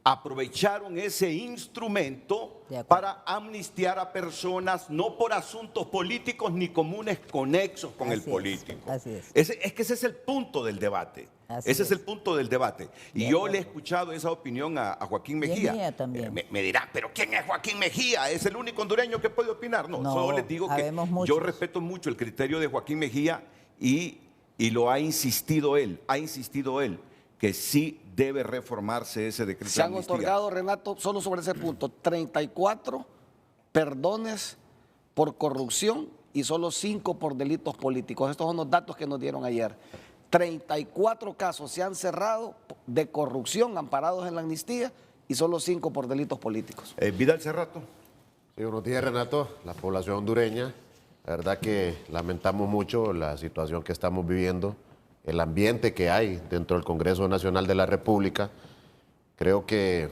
aprovecharon ese instrumento para amnistiar a personas no por asuntos políticos ni comunes conexos con el político. Así es. Es que ese es el punto del debate. Ese es el punto del debate. Y yo le he escuchado esa opinión a Joaquín Mejía. Mía también. Me dirán, ¿pero quién es Joaquín Mejía? ¿Es el único hondureño que puede opinar? No, solo les digo que yo respeto mucho el criterio de Joaquín Mejía y lo ha insistido él, que sí debe reformarse ese decreto. Se han otorgado, Renato, solo sobre ese punto, 34 perdones por corrupción y solo 5 por delitos políticos. Estos son los datos que nos dieron ayer. 34 casos se han cerrado de corrupción amparados en la amnistía y solo 5 por delitos políticos. Vidal Cerrato. Sí, buenos días, Renato. La población hondureña, la verdad que lamentamos mucho la situación que estamos viviendo, el ambiente que hay dentro del Congreso Nacional de la República. Creo que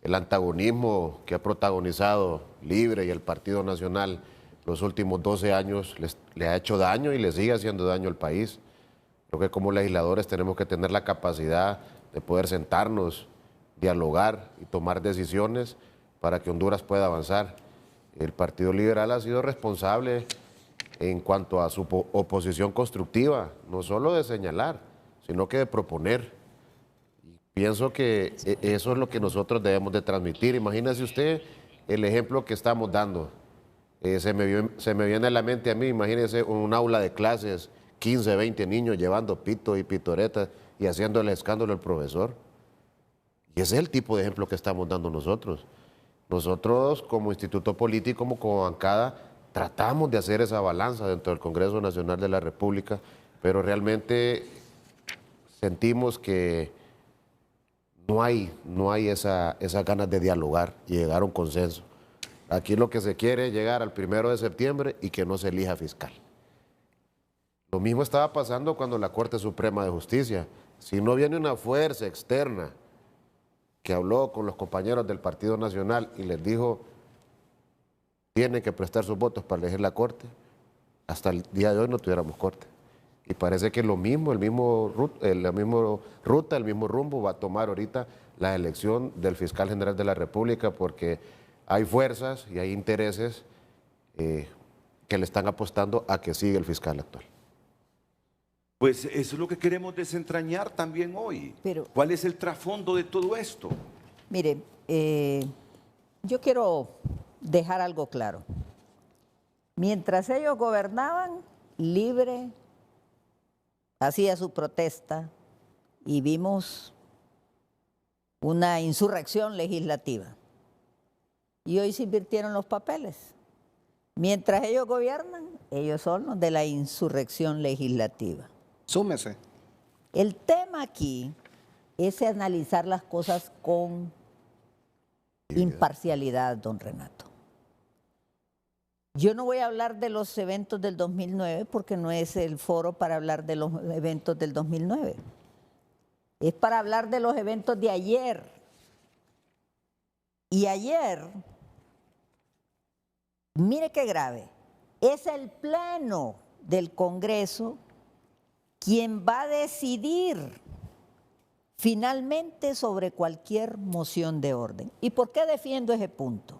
el antagonismo que ha protagonizado Libre y el Partido Nacional los últimos 12 años le ha hecho daño y le sigue haciendo daño al país. Creo que como legisladores tenemos que tener la capacidad de poder sentarnos, dialogar y tomar decisiones para que Honduras pueda avanzar. El Partido Liberal ha sido responsable en cuanto a su oposición constructiva, no solo de señalar, sino que de proponer. Y pienso que eso es lo que nosotros debemos de transmitir. Imagínese usted el ejemplo que estamos dando. Se me viene a la mente a mí, imagínese un aula de clases, 15, 20 niños llevando pitos y pitoretas y haciéndole escándalo al profesor. Y ese es el tipo de ejemplo que estamos dando nosotros. Nosotros como instituto político, como bancada, tratamos de hacer esa balanza dentro del Congreso Nacional de la República pero realmente sentimos que no hay esas ganas de dialogar y llegar a un consenso. Aquí lo que se quiere es llegar al 1 de septiembre y que no se elija fiscal. Lo mismo estaba pasando cuando la Corte Suprema de Justicia. Si no viene una fuerza externa que habló con los compañeros del Partido Nacional y les dijo, tienen que prestar sus votos para elegir la Corte, hasta el día de hoy no tuviéramos Corte. Y parece que lo mismo, la misma ruta, el mismo rumbo va a tomar ahorita la elección del fiscal general de la República, porque hay fuerzas y hay intereses que le están apostando a que siga el fiscal actual. Pues eso es lo que queremos desentrañar también hoy. Pero, ¿cuál es el trasfondo de todo esto? Mire, yo quiero dejar algo claro. Mientras ellos gobernaban, Libre hacía su protesta y vimos una insurrección legislativa. Y hoy se invirtieron los papeles. Mientras ellos gobiernan, ellos son los de la insurrección legislativa. Súmese. El tema aquí es analizar las cosas con imparcialidad, don Renato. Yo no voy a hablar de los eventos del 2009 porque no es el foro para hablar de los eventos del 2009. Es para hablar de los eventos de ayer. Y ayer, mire qué grave, es el Pleno del Congreso quien va a decidir finalmente sobre cualquier moción de orden. ¿Y por qué defiendo ese punto?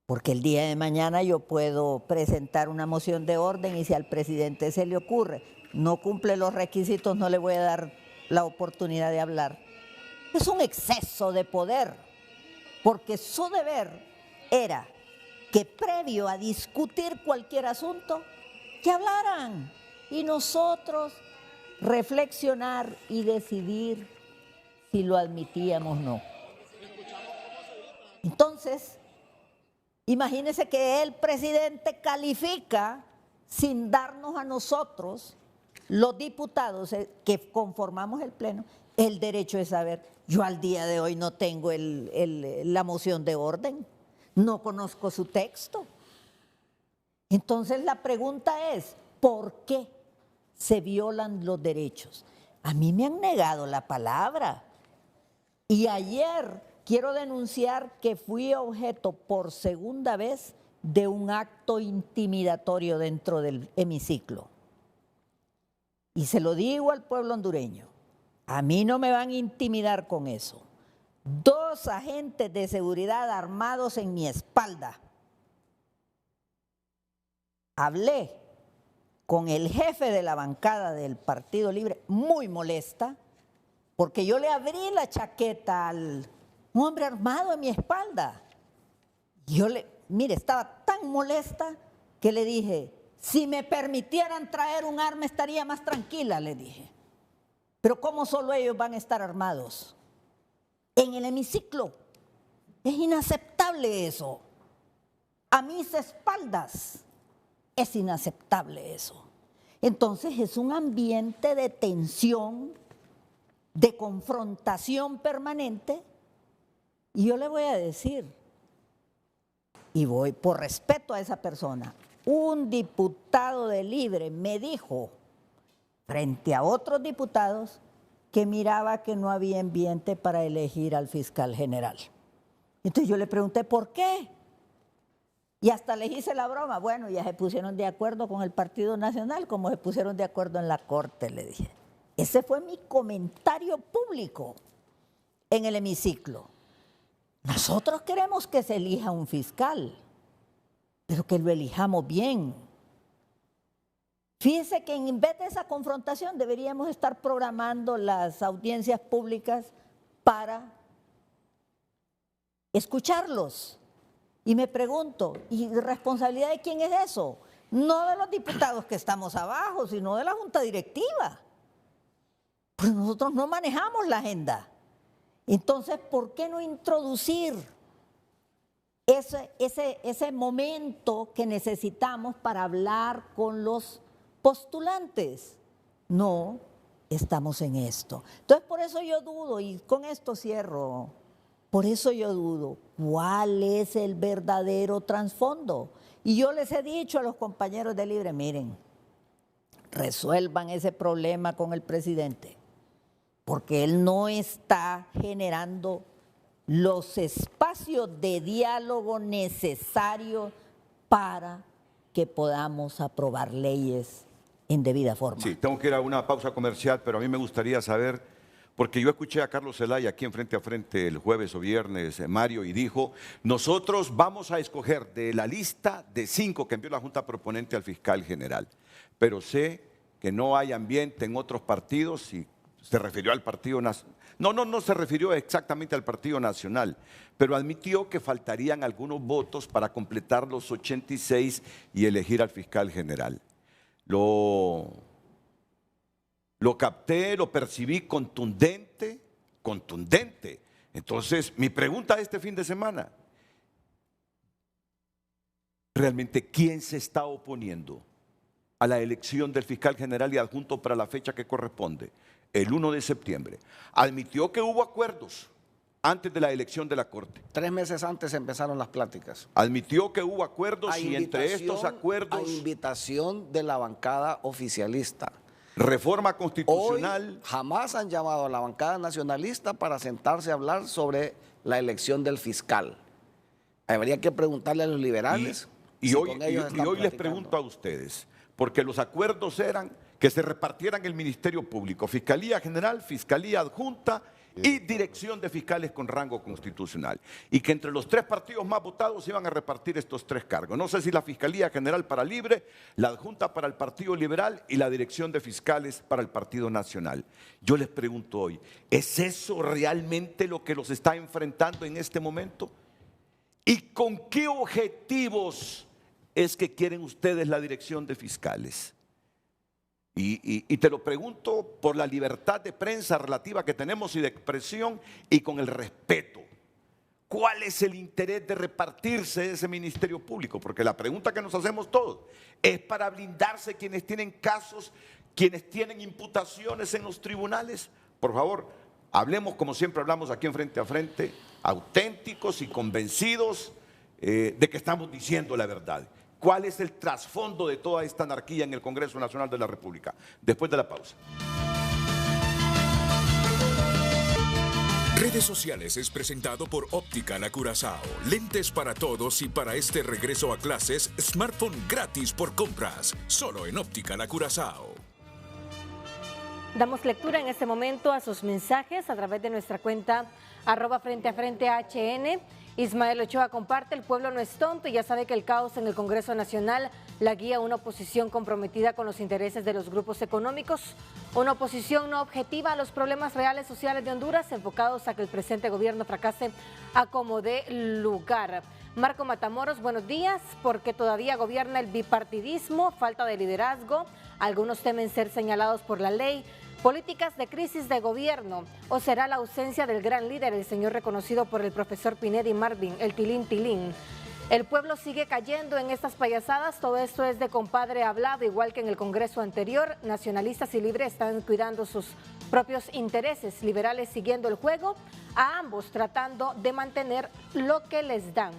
Porque el día de mañana yo puedo presentar una moción de orden y si al presidente se le ocurre, no cumple los requisitos, no le voy a dar la oportunidad de hablar. Es un exceso de poder, porque su deber era que previo a discutir cualquier asunto, que hablaran y nosotros reflexionar y decidir si lo admitíamos o no. Entonces, imagínense que el presidente califica sin darnos a nosotros, los diputados que conformamos el Pleno, el derecho de saber. Yo al día de hoy no tengo la moción de orden, no conozco su texto. Entonces la pregunta es, ¿por qué se violan los derechos? A mí me han negado la palabra. Y ayer quiero denunciar que fui objeto por segunda vez de un acto intimidatorio dentro del hemiciclo. Y se lo digo al pueblo hondureño, a mí no me van a intimidar con eso. 2 agentes de seguridad armados en mi espalda. Hablé con el jefe de la bancada del Partido Libre, muy molesta, porque yo le abrí la chaqueta al hombre armado en mi espalda. Mire, estaba tan molesta que le dije, si me permitieran traer un arma estaría más tranquila, le dije. Pero ¿cómo solo ellos van a estar armados? En el hemiciclo. Es inaceptable eso. A mis espaldas. Es inaceptable eso. Entonces es un ambiente de tensión, de confrontación permanente. Y yo le voy a decir, y voy por respeto a esa persona, un diputado de Libre me dijo, frente a otros diputados, que miraba que no había ambiente para elegir al fiscal general. Entonces yo le pregunté, ¿por qué? Y hasta les hice la broma, bueno, ya se pusieron de acuerdo con el Partido Nacional, como se pusieron de acuerdo en la Corte, le dije. Ese fue mi comentario público en el hemiciclo. Nosotros queremos que se elija un fiscal, pero que lo elijamos bien. Fíjese que en vez de esa confrontación deberíamos estar programando las audiencias públicas para escucharlos. Y me pregunto, ¿y responsabilidad de quién es eso? No de los diputados que estamos abajo, sino de la Junta Directiva. Pues nosotros no manejamos la agenda. Entonces, ¿por qué no introducir ese momento que necesitamos para hablar con los postulantes. No, estamos en esto. Entonces, por eso yo dudo, y con esto cierro, por eso yo dudo, ¿cuál es el verdadero trasfondo? Y yo les he dicho a los compañeros de Libre, miren, resuelvan ese problema con el presidente, porque él no está generando los espacios de diálogo necesarios para que podamos aprobar leyes en debida forma. Sí, tengo que ir a una pausa comercial, pero a mí me gustaría saber, porque yo escuché a Carlos Zelaya aquí en Frente a Frente el jueves o viernes, Mario, y dijo, nosotros vamos a escoger de la lista de 5 que envió la Junta Proponente al fiscal general, pero sé que no hay ambiente en otros partidos, y se refirió al Partido Nacional. No se refirió exactamente al Partido Nacional, pero admitió que faltarían algunos votos para completar los 86 y elegir al fiscal general. Lo capté, lo percibí contundente. Entonces, mi pregunta este fin de semana, ¿realmente quién se está oponiendo a la elección del fiscal general y adjunto para la fecha que corresponde? El 1 de septiembre. Admitió que hubo acuerdos antes de la elección de la Corte. 3 meses antes empezaron las pláticas. Admitió que hubo acuerdos y entre estos acuerdos... A invitación de la bancada oficialista. Reforma constitucional. Hoy jamás han llamado a la bancada nacionalista para sentarse a hablar sobre la elección del fiscal. Habría que preguntarle a los liberales. Y hoy les pregunto a ustedes, porque los acuerdos eran que se repartieran el Ministerio Público, Fiscalía General, Fiscalía Adjunta y Dirección de Fiscales con rango constitucional. Y que entre los 3 partidos más votados iban a repartir estos 3 cargos. No sé si la Fiscalía General para Libre, la Adjunta para el Partido Liberal y la Dirección de Fiscales para el Partido Nacional. Yo les pregunto hoy, ¿es eso realmente lo que los está enfrentando en este momento? ¿Y con qué objetivos es que quieren ustedes la Dirección de Fiscales? Y te lo pregunto por la libertad de prensa relativa que tenemos y de expresión y con el respeto. ¿Cuál es el interés de repartirse ese Ministerio Público? Porque la pregunta que nos hacemos todos es para blindarse quienes tienen casos, quienes tienen imputaciones en los tribunales. Por favor, hablemos como siempre hablamos aquí en Frente a Frente, auténticos y convencidos de que estamos diciendo la verdad. ¿Cuál es el trasfondo de toda esta anarquía en el Congreso Nacional de la República? Después de la pausa. Redes Sociales es presentado por Óptica La Curazao. Lentes para todos y para este regreso a clases, smartphone gratis por compras. Solo en Óptica La Curazao. Damos lectura en este momento a sus mensajes a través de nuestra cuenta @FrenteAFrenteHN. Ismael Ochoa comparte, el pueblo no es tonto y ya sabe que el caos en el Congreso Nacional la guía una oposición comprometida con los intereses de los grupos económicos, una oposición no objetiva a los problemas reales sociales de Honduras, enfocados a que el presente gobierno fracase a como dé lugar. Marco Matamoros, buenos días, porque todavía gobierna el bipartidismo, falta de liderazgo, algunos temen ser señalados por la ley, políticas de crisis de gobierno, o será la ausencia del gran líder, el señor reconocido por el profesor Pineda y Marvin, el Tilín Tilín. El pueblo sigue cayendo en estas payasadas, todo esto es de compadre hablado, igual que en el Congreso anterior, nacionalistas y libres están cuidando sus propios intereses, liberales siguiendo el juego, a ambos tratando de mantener lo que les dan.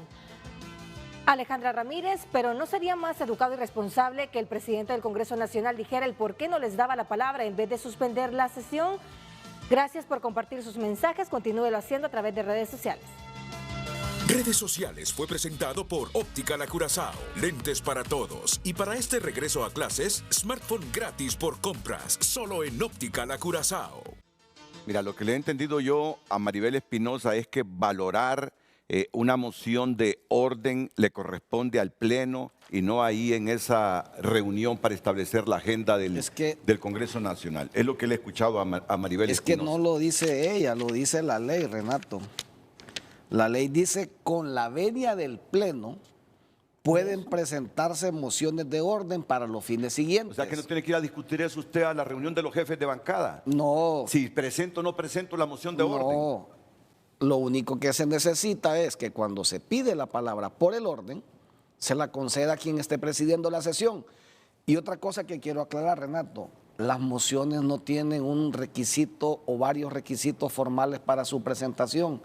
Alejandra Ramírez, pero ¿no sería más educado y responsable que el presidente del Congreso Nacional dijera el por qué no les daba la palabra en vez de suspender la sesión? Gracias por compartir sus mensajes, continúelo haciendo a través de redes sociales. Redes Sociales fue presentado por Óptica La Curazao. Lentes para todos. Y para este regreso a clases, smartphone gratis por compras. Solo en Óptica La Curazao. Mira, lo que le he entendido yo a Maribel Espinosa es que valorar una moción de orden le corresponde al Pleno y no ahí en esa reunión para establecer la agenda del Congreso Nacional. Es lo que le he escuchado a Maribel Espinosa. Es que no lo dice ella, lo dice la ley, Renato. La ley dice, con la venia del Pleno pueden presentarse mociones de orden para los fines siguientes. O sea que no tiene que ir a discutir eso usted a la reunión de los jefes de bancada. No. Si presento o no presento la moción de orden. No. Lo único que se necesita es que cuando se pide la palabra por el orden, se la conceda a quien esté presidiendo la sesión. Y otra cosa que quiero aclarar, Renato, las mociones no tienen un requisito o varios requisitos formales para su presentación.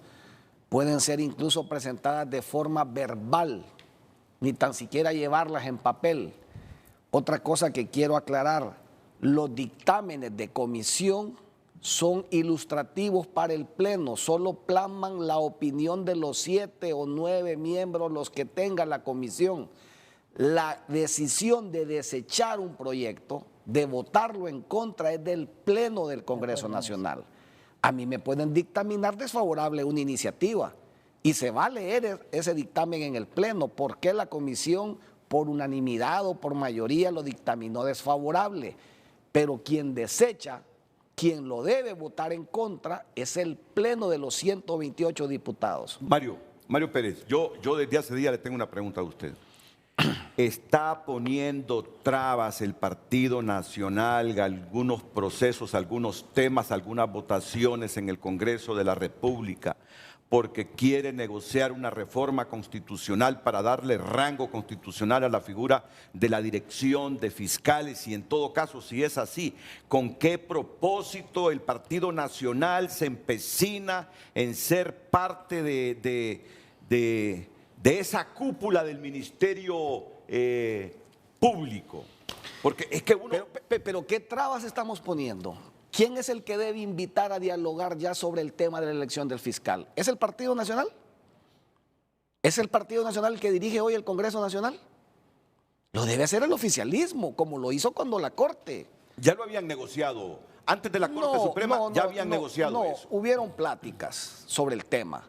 Pueden ser incluso presentadas de forma verbal, ni tan siquiera llevarlas en papel. Otra cosa que quiero aclarar, los dictámenes de comisión son ilustrativos para el Pleno, solo plasman la opinión de los 7 o 9 miembros, los que tenga la comisión. La decisión de desechar un proyecto, de votarlo en contra, es del Pleno del Congreso Nacional. A mí me pueden dictaminar desfavorable una iniciativa y se va a leer ese dictamen en el Pleno. ¿Por qué la comisión, por unanimidad o por mayoría, lo dictaminó desfavorable? Pero quien desecha, quien lo debe votar en contra, es el Pleno de los 128 diputados. Mario Pérez, yo desde hace días le tengo una pregunta a usted. ¿Está poniendo trabas el Partido Nacional a algunos procesos, algunos temas, algunas votaciones en el Congreso de la República porque quiere negociar una reforma constitucional para darle rango constitucional a la figura de la dirección de fiscales? Y en todo caso, si es así, ¿con qué propósito el Partido Nacional se empecina en ser parte de esa cúpula del Ministerio Público? Porque es que uno... Pero ¿qué trabas estamos poniendo? ¿Quién es el que debe invitar a dialogar ya sobre el tema de la elección del fiscal? ¿Es el Partido Nacional? ¿Es el Partido Nacional el que dirige hoy el Congreso Nacional? Lo debe hacer el oficialismo, como lo hizo cuando la Corte. Ya lo habían negociado. Antes de la Corte Suprema ya habían negociado eso. Hubieron pláticas sobre el tema.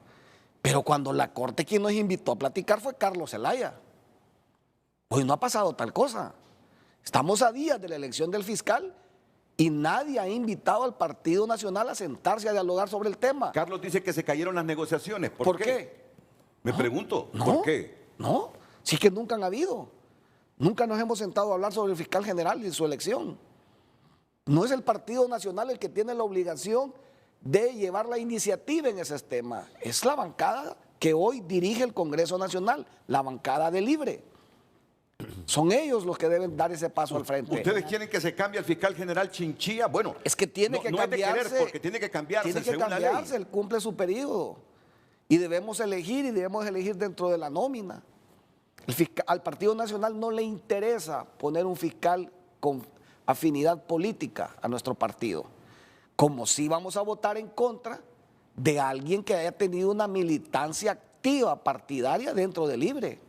Pero cuando la Corte, quien nos invitó a platicar fue Carlos Zelaya. Hoy no ha pasado tal cosa. Estamos a días de la elección del fiscal y nadie ha invitado al Partido Nacional a sentarse a dialogar sobre el tema. Carlos dice que se cayeron las negociaciones. ¿Por qué? Me pregunto, no, ¿por qué? No, sí que nunca han habido. Nunca nos hemos sentado a hablar sobre el fiscal general y su elección. No es el Partido Nacional el que tiene la obligación de llevar la iniciativa en ese tema. Es la bancada que hoy dirige el Congreso Nacional, la bancada de Libre. Son ellos los que deben dar ese paso al frente. ¿Ustedes quieren que se cambie el fiscal general Chinchilla? Bueno, es que tiene que cambiarse. Es de querer, porque tiene que cambiarse. Tiene que cambiarse, él cumple su periodo. Y debemos elegir dentro de la nómina. Al Partido Nacional no le interesa poner un fiscal con afinidad política a nuestro partido. Como si vamos a votar en contra de alguien que haya tenido una militancia activa partidaria dentro de Libre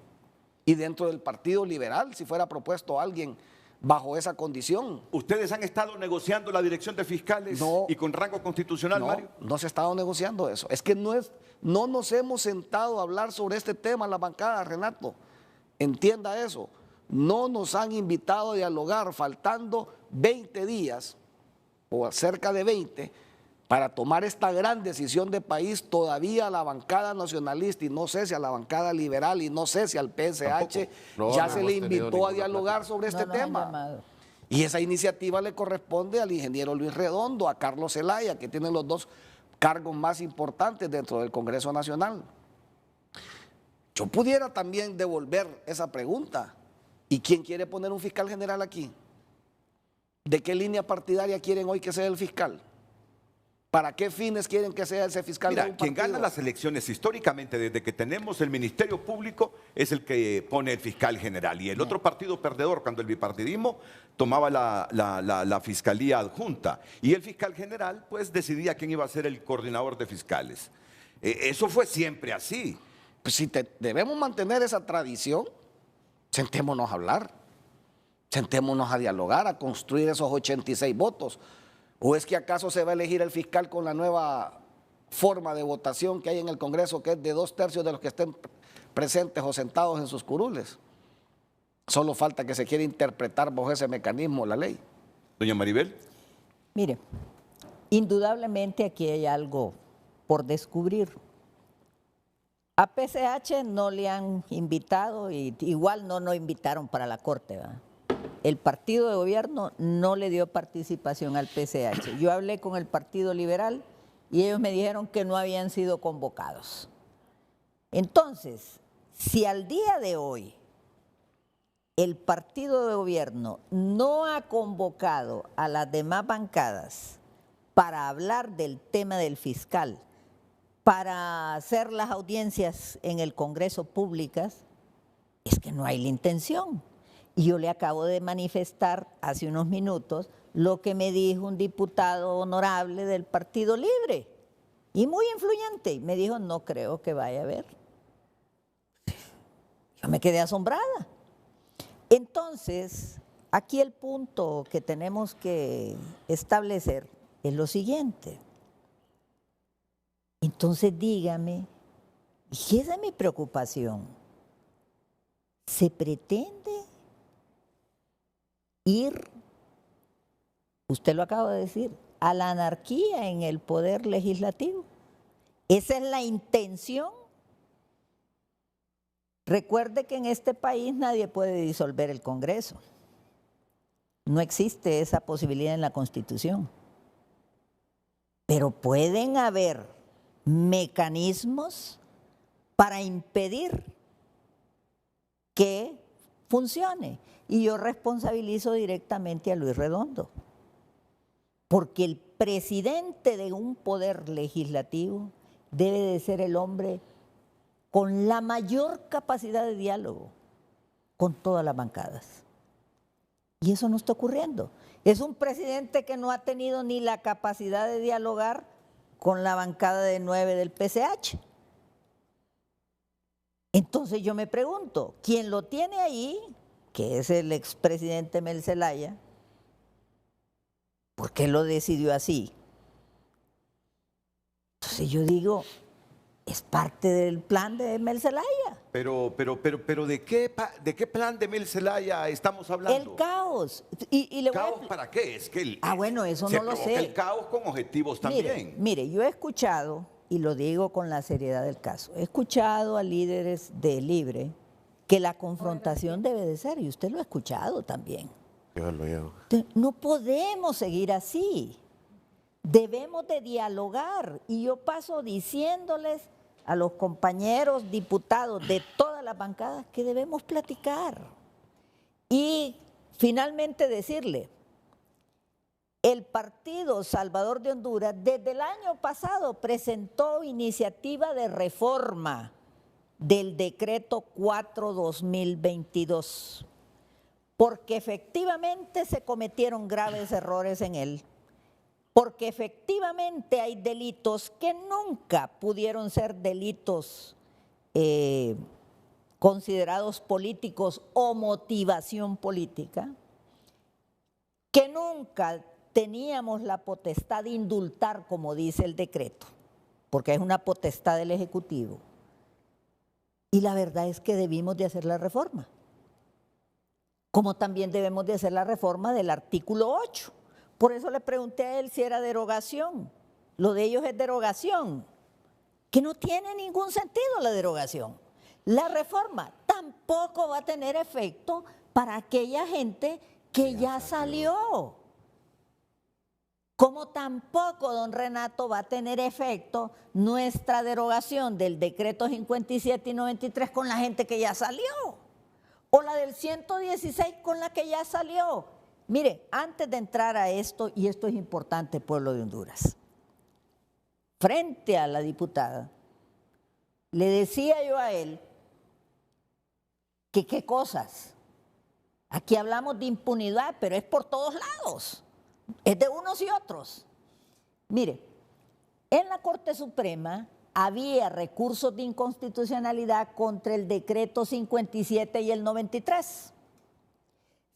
y dentro del Partido Liberal, si fuera propuesto alguien bajo esa condición. ¿Ustedes han estado negociando la dirección de fiscales y con rango constitucional, Mario? No se ha estado negociando eso. Es que no nos hemos sentado a hablar sobre este tema en la bancada, Renato. Entienda eso. No nos han invitado a dialogar, faltando 20 días o cerca de 20 para tomar esta gran decisión de país. Todavía a la bancada nacionalista, y no sé si a la bancada liberal, y no sé si al PSH, ya se le invitó a dialogar sobre este tema. Y esa iniciativa le corresponde al ingeniero Luis Redondo, a Carlos Zelaya, que tienen los dos cargos más importantes dentro del Congreso Nacional. Yo pudiera también devolver esa pregunta. ¿Y quién quiere poner un fiscal general aquí? ¿De qué línea partidaria quieren hoy que sea el fiscal? ¿Para qué fines quieren que sea ese fiscal? Mira, quien gana las elecciones históricamente, desde que tenemos el Ministerio Público, es el que pone el fiscal general. Y el otro partido perdedor, cuando el bipartidismo tomaba la fiscalía adjunta. Y el fiscal general, pues, decidía quién iba a ser el coordinador de fiscales. Eso fue siempre así. Pues si debemos mantener esa tradición, sentémonos a hablar. Sentémonos a dialogar, a construir esos 86 votos. ¿O es que acaso se va a elegir el fiscal con la nueva forma de votación que hay en el Congreso, que es de 2/3 de los que estén presentes o sentados en sus curules? Solo falta que se quiera interpretar bajo ese mecanismo la ley. Doña Maribel. Mire, indudablemente aquí hay algo por descubrir. A PSH no le han invitado, y igual no nos invitaron para la Corte, ¿verdad? El partido de gobierno no le dio participación al PSH. Yo hablé con el Partido Liberal y ellos me dijeron que no habían sido convocados. Entonces, si al día de hoy el partido de gobierno no ha convocado a las demás bancadas para hablar del tema del fiscal, para hacer las audiencias en el Congreso públicas, es que no hay la intención. Y yo le acabo de manifestar hace unos minutos lo que me dijo un diputado honorable del Partido Libre y muy influyente. Y me dijo, no creo que vaya a haber. Yo me quedé asombrada. Entonces, aquí el punto que tenemos que establecer es lo siguiente. Entonces dígame, y esa es mi preocupación, ¿se pretende ir, usted lo acaba de decir, a la anarquía en el poder legislativo? ¿Esa es la intención? Recuerde que en este país nadie puede disolver el Congreso. No existe esa posibilidad en la Constitución. Pero pueden haber mecanismos para impedir que funcione. Y yo responsabilizo directamente a Luis Redondo, porque el presidente de un poder legislativo debe de ser el hombre con la mayor capacidad de diálogo con todas las bancadas. Y eso no está ocurriendo. Es un presidente que no ha tenido ni la capacidad de dialogar con la bancada de 9 del PCH. Entonces yo me pregunto, ¿quién lo tiene ahí, que es el expresidente Mel Zelaya? ¿Por qué lo decidió así? Entonces yo digo, es parte del plan de Mel Zelaya. Pero ¿de qué plan de Mel Zelaya estamos hablando? El caos. Y le ¿Caos voy a... para qué? Es que bueno, eso se no lo provoca sé. el caos con objetivos también. Mire, yo he escuchado, y lo digo con la seriedad del caso, he escuchado a líderes de Libre que la confrontación debe de ser, y usted lo ha escuchado también. No podemos seguir así. Debemos de dialogar. Y yo paso diciéndoles a los compañeros diputados de todas las bancadas que debemos platicar. Y finalmente decirle, el Partido Salvador de Honduras desde el año pasado presentó iniciativa de reforma del decreto 4/2022, porque efectivamente se cometieron graves errores en él, porque efectivamente hay delitos que nunca pudieron ser delitos considerados políticos o motivación política, que nunca teníamos la potestad de indultar, como dice el decreto, porque es una potestad del Ejecutivo. Y la verdad es que debimos de hacer la reforma, como también debemos de hacer la reforma del artículo 8. Por eso le pregunté a él si era derogación. Lo de ellos es derogación, que no tiene ningún sentido la derogación. La reforma tampoco va a tener efecto para aquella gente que ya salió. Como tampoco, don Renato, va a tener efecto nuestra derogación del decreto 57 y 93 con la gente que ya salió, o la del 116 con la que ya salió. Mire, antes de entrar a esto, y esto es importante, pueblo de Honduras, frente a la diputada, le decía yo a él que qué cosas. Aquí hablamos de impunidad, pero es por todos lados. Es de unos y otros. Mire, en la Corte Suprema había recursos de inconstitucionalidad contra el decreto 57 y el 93.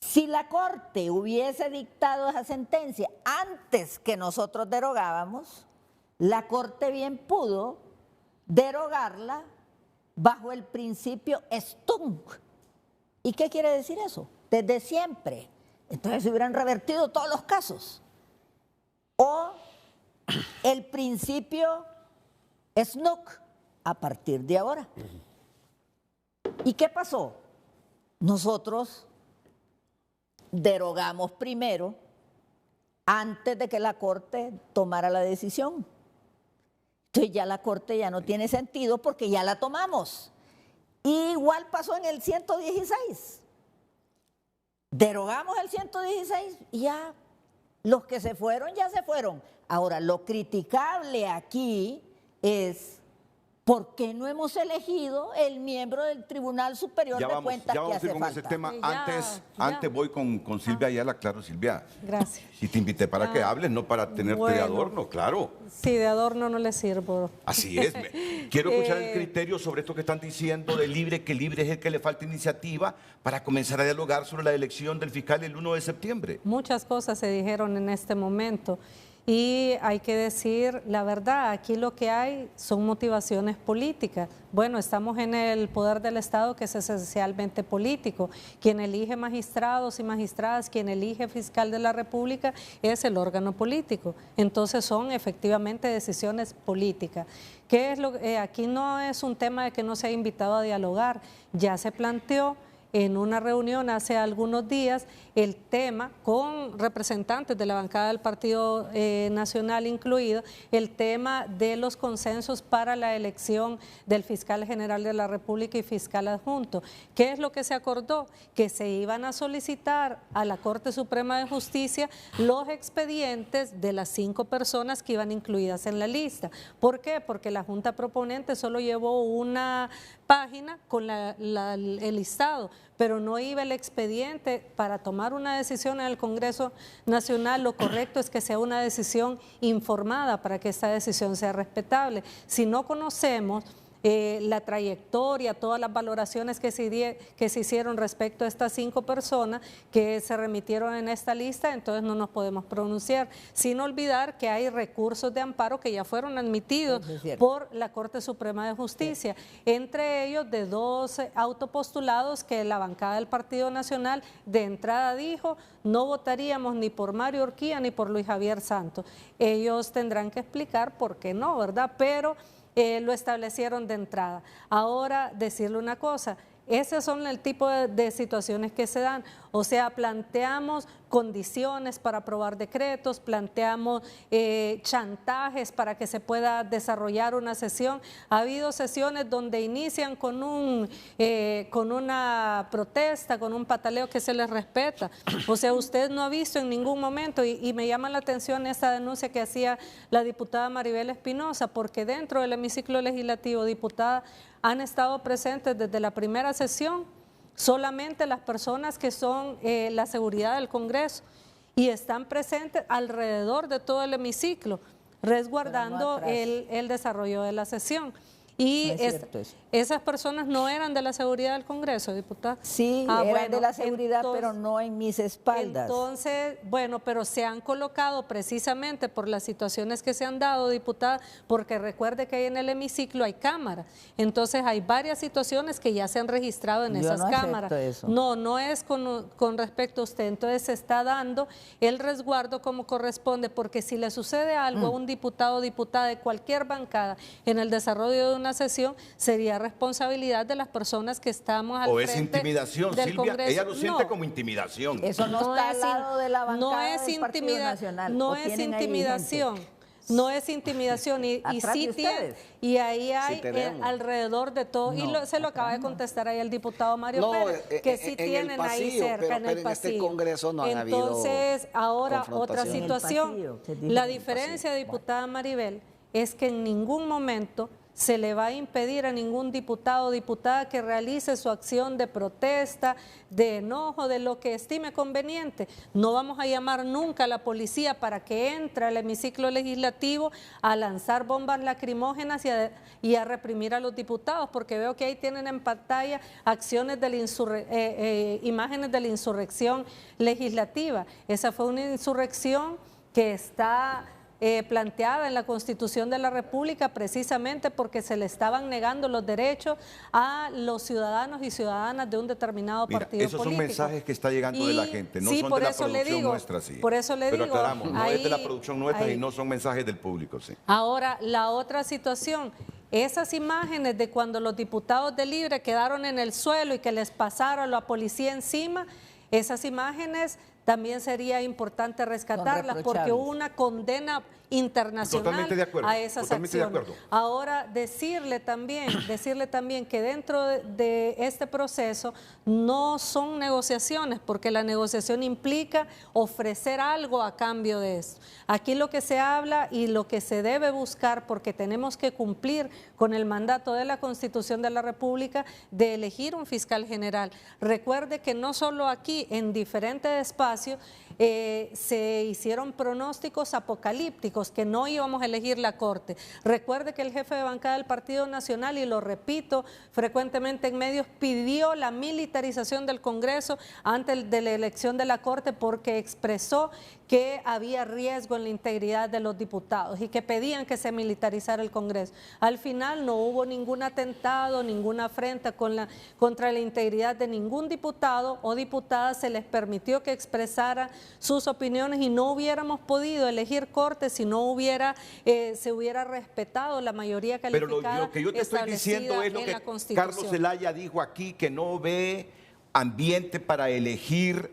Si la Corte hubiese dictado esa sentencia antes que nosotros derogábamos, la Corte bien pudo derogarla bajo el principio Stunk. ¿Y qué quiere decir eso? Desde siempre. Entonces se hubieran revertido todos los casos. O el principio Snook a partir de ahora. ¿Y qué pasó? Nosotros derogamos primero antes de que la Corte tomara la decisión. Entonces ya la Corte ya no tiene sentido porque ya la tomamos. Y igual pasó en el 116. derogamos el 116 y ya los que se fueron, ya se fueron. Ahora, lo criticable aquí es ¿por qué no hemos elegido el miembro del Tribunal Superior de Cuentas que hace con falta? ese tema. Ya, Antes voy con Silvia Ayala, claro, Silvia. Gracias. Y te invité para que hables, no para tenerte de adorno, claro. Sí, de adorno no le sirvo. Así es. Quiero escuchar el criterio sobre esto que están diciendo de Libre, que Libre es el que le falta iniciativa para comenzar a dialogar sobre la elección del fiscal el 1 de septiembre. Muchas cosas se dijeron en este momento. Y hay que decir la verdad, aquí lo que hay son motivaciones políticas. Bueno, estamos en el poder del Estado, que es esencialmente político. Quien elige magistrados y magistradas, quien elige fiscal de la República es el órgano político. Entonces son efectivamente decisiones políticas. ¿Qué es aquí no es un tema de que no se ha invitado a dialogar, ya se planteó en una reunión hace algunos días el tema con representantes de la bancada del Partido Nacional incluido, el tema de los consensos para la elección del fiscal general de la República y fiscal adjunto. ¿Qué es lo que se acordó? Que se iban a solicitar a la Corte Suprema de Justicia los expedientes de las 5 personas que iban incluidas en la lista. ¿Por qué? Porque la Junta Proponente solo llevó una página con el listado, pero no iba el expediente. Para tomar una decisión en el Congreso Nacional, lo correcto es que sea una decisión informada para que esta decisión sea respetable. Si no conocemos la trayectoria, todas las valoraciones que se hicieron respecto a estas 5 personas que se remitieron en esta lista, entonces no nos podemos pronunciar, sin olvidar que hay recursos de amparo que ya fueron admitidos por la Corte Suprema de Justicia, entre ellos de 2 autopostulados que la bancada del Partido Nacional de entrada dijo no votaríamos ni por Mario Urquía ni por Luis Javier Santos. Ellos tendrán que explicar por qué no, ¿verdad? Pero lo establecieron de entrada. Ahora, decirle una cosa, esos son el tipo de situaciones que se dan. O sea, planteamos condiciones para aprobar decretos, planteamos chantajes para que se pueda desarrollar una sesión. Ha habido sesiones donde inician con una protesta, con un pataleo que se les respeta. O sea, usted no ha visto en ningún momento, y me llama la atención esta denuncia que hacía la diputada Maribel Espinosa, porque dentro del hemiciclo legislativo, diputada, han estado presentes desde la primera sesión solamente las personas que son la seguridad del Congreso y están presentes alrededor de todo el hemiciclo, resguardando el desarrollo de la sesión. Y no esas personas no eran de la seguridad del Congreso, diputada. Sí, eran de la seguridad, pero no en mis espaldas. Entonces, bueno, pero se han colocado precisamente por las situaciones que se han dado, diputada, porque recuerde que ahí en el hemiciclo hay cámaras. Entonces hay varias situaciones que ya se han registrado en esas cámaras. Eso. No es con respecto a usted. Entonces se está dando el resguardo como corresponde, porque si le sucede algo a un diputado o diputada de cualquier bancada en el desarrollo de una sesión, sería responsabilidad de las personas que estamos al frente. ¿O es intimidación, del Silvia? Congreso. Ella lo siente como intimidación. Eso no está al lado de la bancada del Partido Nacional. No es intimidación. No es intimidación y sí tiene, y ahí hay alrededor de todo, y se lo acaba de contestar ahí el diputado Mario Pérez, que sí tienen pasillo, ahí cerca en el pasillo. En este Congreso no han habido Entonces, ahora otra situación, pasillo, la diferencia, diputada Maribel, es que en ningún momento se le va a impedir a ningún diputado o diputada que realice su acción de protesta, de enojo, de lo que estime conveniente. No vamos a llamar nunca a la policía para que entre al hemiciclo legislativo a lanzar bombas lacrimógenas y a reprimir a los diputados, porque veo que ahí tienen en pantalla acciones de imágenes de la insurrección legislativa. Esa fue una insurrección que está planteada en la Constitución de la República precisamente porque se le estaban negando los derechos a los ciudadanos y ciudadanas de un determinado partido esos político. Son mensajes que está llegando de la gente, no son de la producción nuestra, sí. Por eso le Pero digo, aclaramos, no es de la producción nuestra y no son mensajes del público, sí. Ahora, la otra situación, esas imágenes de cuando los diputados de Libre quedaron en el suelo y que les pasaron la policía encima, esas imágenes también sería importante rescatarlas porque hubo una condena internacional Totalmente de acuerdo, a esas totalmente de acciones. acuerdo. Ahora, decirle también que dentro de este proceso no son negociaciones, porque la negociación implica ofrecer algo a cambio de eso. Aquí lo que se habla y lo que se debe buscar, porque tenemos que cumplir con el mandato de la Constitución de la República de elegir un fiscal general. Recuerde que no solo aquí, en diferentes espacios se hicieron pronósticos apocalípticos que no íbamos a elegir la Corte. Recuerde que el jefe de bancada del Partido Nacional, y lo repito frecuentemente en medios, pidió la militarización del Congreso antes de la elección de la Corte porque expresó que había riesgo en la integridad de los diputados y que pedían que se militarizara el Congreso. Al final no hubo ningún atentado, ninguna afrenta contra la integridad de ningún diputado o diputada. Se les permitió que expresaran sus opiniones y no hubiéramos podido elegir Corte si no se hubiera respetado la mayoría calificada. Pero lo que yo te estoy diciendo es lo que Carlos Zelaya dijo aquí, que no ve ambiente para elegir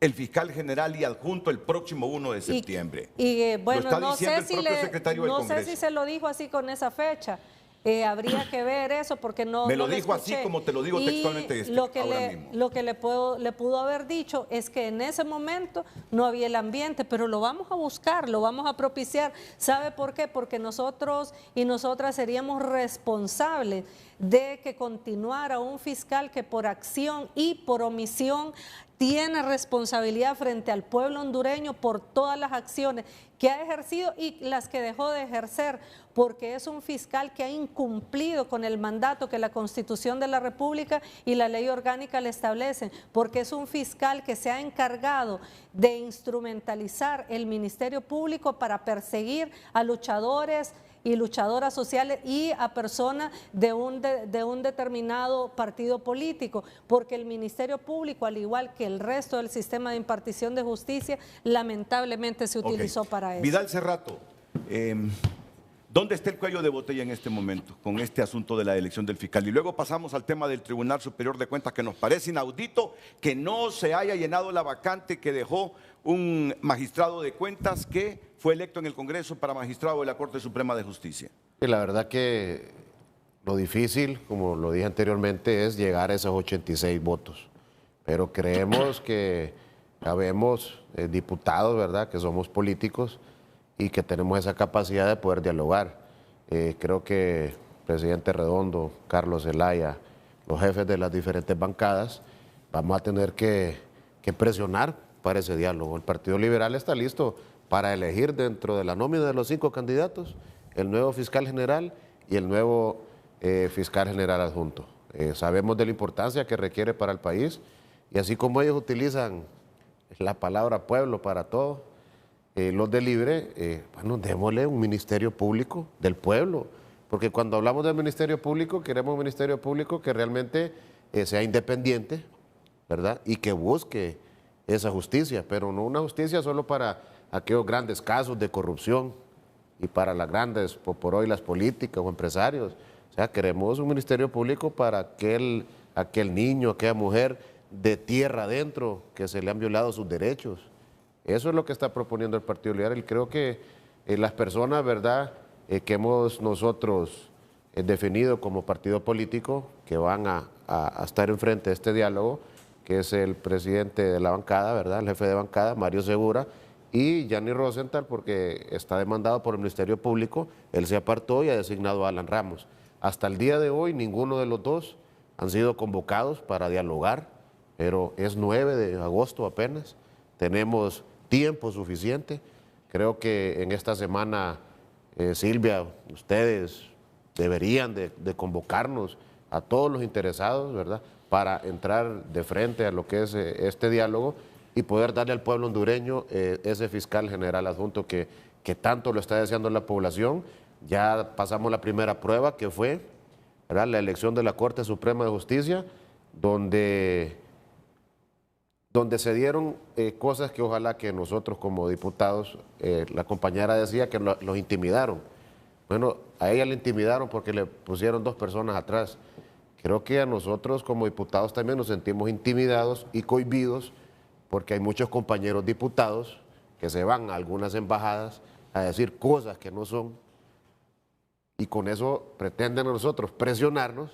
el fiscal general y adjunto el próximo 1 de septiembre. Bueno, no sé si se lo dijo así con esa fecha. Habría que ver eso porque no me lo no dijo así como te lo digo textualmente lo que le pudo haber dicho es que en ese momento no había el ambiente, pero lo vamos a buscar, lo vamos a propiciar. ¿Sabe por qué? Porque nosotros y nosotras seríamos responsables de que continuara un fiscal que por acción y por omisión tiene responsabilidad frente al pueblo hondureño por todas las acciones que ha ejercido y las que dejó de ejercer, porque es un fiscal que ha incumplido con el mandato que la Constitución de la República y la ley orgánica le establecen, porque es un fiscal que se ha encargado de instrumentalizar el Ministerio Público para perseguir a luchadores y luchadoras sociales y a personas de un determinado partido político, porque el Ministerio Público, al igual que el resto del sistema de impartición de justicia, lamentablemente se utilizó para eso. Vidal Cerrato, ¿dónde está el cuello de botella en este momento con este asunto de la elección del fiscal? Y luego pasamos al tema del Tribunal Superior de Cuentas, que nos parece inaudito que no se haya llenado la vacante que dejó un magistrado de cuentas que fue electo en el Congreso para magistrado de la Corte Suprema de Justicia. Y la verdad que lo difícil, como lo dije anteriormente, es llegar a esos 86 votos. Pero creemos que habemos diputados, ¿verdad?, que somos políticos y que tenemos esa capacidad de poder dialogar. Creo que el presidente Redondo, Carlos Zelaya, los jefes de las diferentes bancadas, vamos a tener que presionar para ese diálogo. El Partido Liberal está listo para elegir dentro de la nómina de los 5 candidatos el nuevo fiscal general y el nuevo fiscal general adjunto. Sabemos de la importancia que requiere para el país y así como ellos utilizan la palabra pueblo para todo, los de Libre, bueno, démosle un ministerio público del pueblo, porque cuando hablamos del ministerio público, queremos un ministerio público que realmente sea independiente, ¿verdad? Y que busque esa justicia, pero no una justicia solo para aquellos grandes casos de corrupción y para las grandes, por hoy las políticas o empresarios. O sea, queremos un ministerio público para aquel niño, aquella mujer de tierra adentro que se le han violado sus derechos. Eso es lo que está proponiendo el Partido Liberal y creo que las personas, ¿verdad?, que hemos nosotros definido como partido político que van a estar enfrente de este diálogo, que es el presidente de la bancada, ¿verdad?, el jefe de bancada, Mario Segura, y Gianni Rosenthal, porque está demandado por el Ministerio Público, él se apartó y ha designado a Alan Ramos. Hasta el día de hoy, ninguno de los dos han sido convocados para dialogar, pero es 9 de agosto apenas, tenemos tiempo suficiente. Creo que en esta semana, Silvia, ustedes deberían de convocarnos a todos los interesados, ¿verdad?, para entrar de frente a lo que es este diálogo y poder darle al pueblo hondureño ese fiscal general adjunto que tanto lo está deseando la población. Ya pasamos la primera prueba, que fue, ¿verdad?, la elección de la Corte Suprema de Justicia, donde se dieron cosas que ojalá que nosotros como diputados, la compañera decía que los intimidaron. Bueno, a ella le intimidaron porque le pusieron 2 personas atrás. Creo que a nosotros como diputados también nos sentimos intimidados y cohibidos porque hay muchos compañeros diputados que se van a algunas embajadas a decir cosas que no son, y con eso pretenden a nosotros presionarnos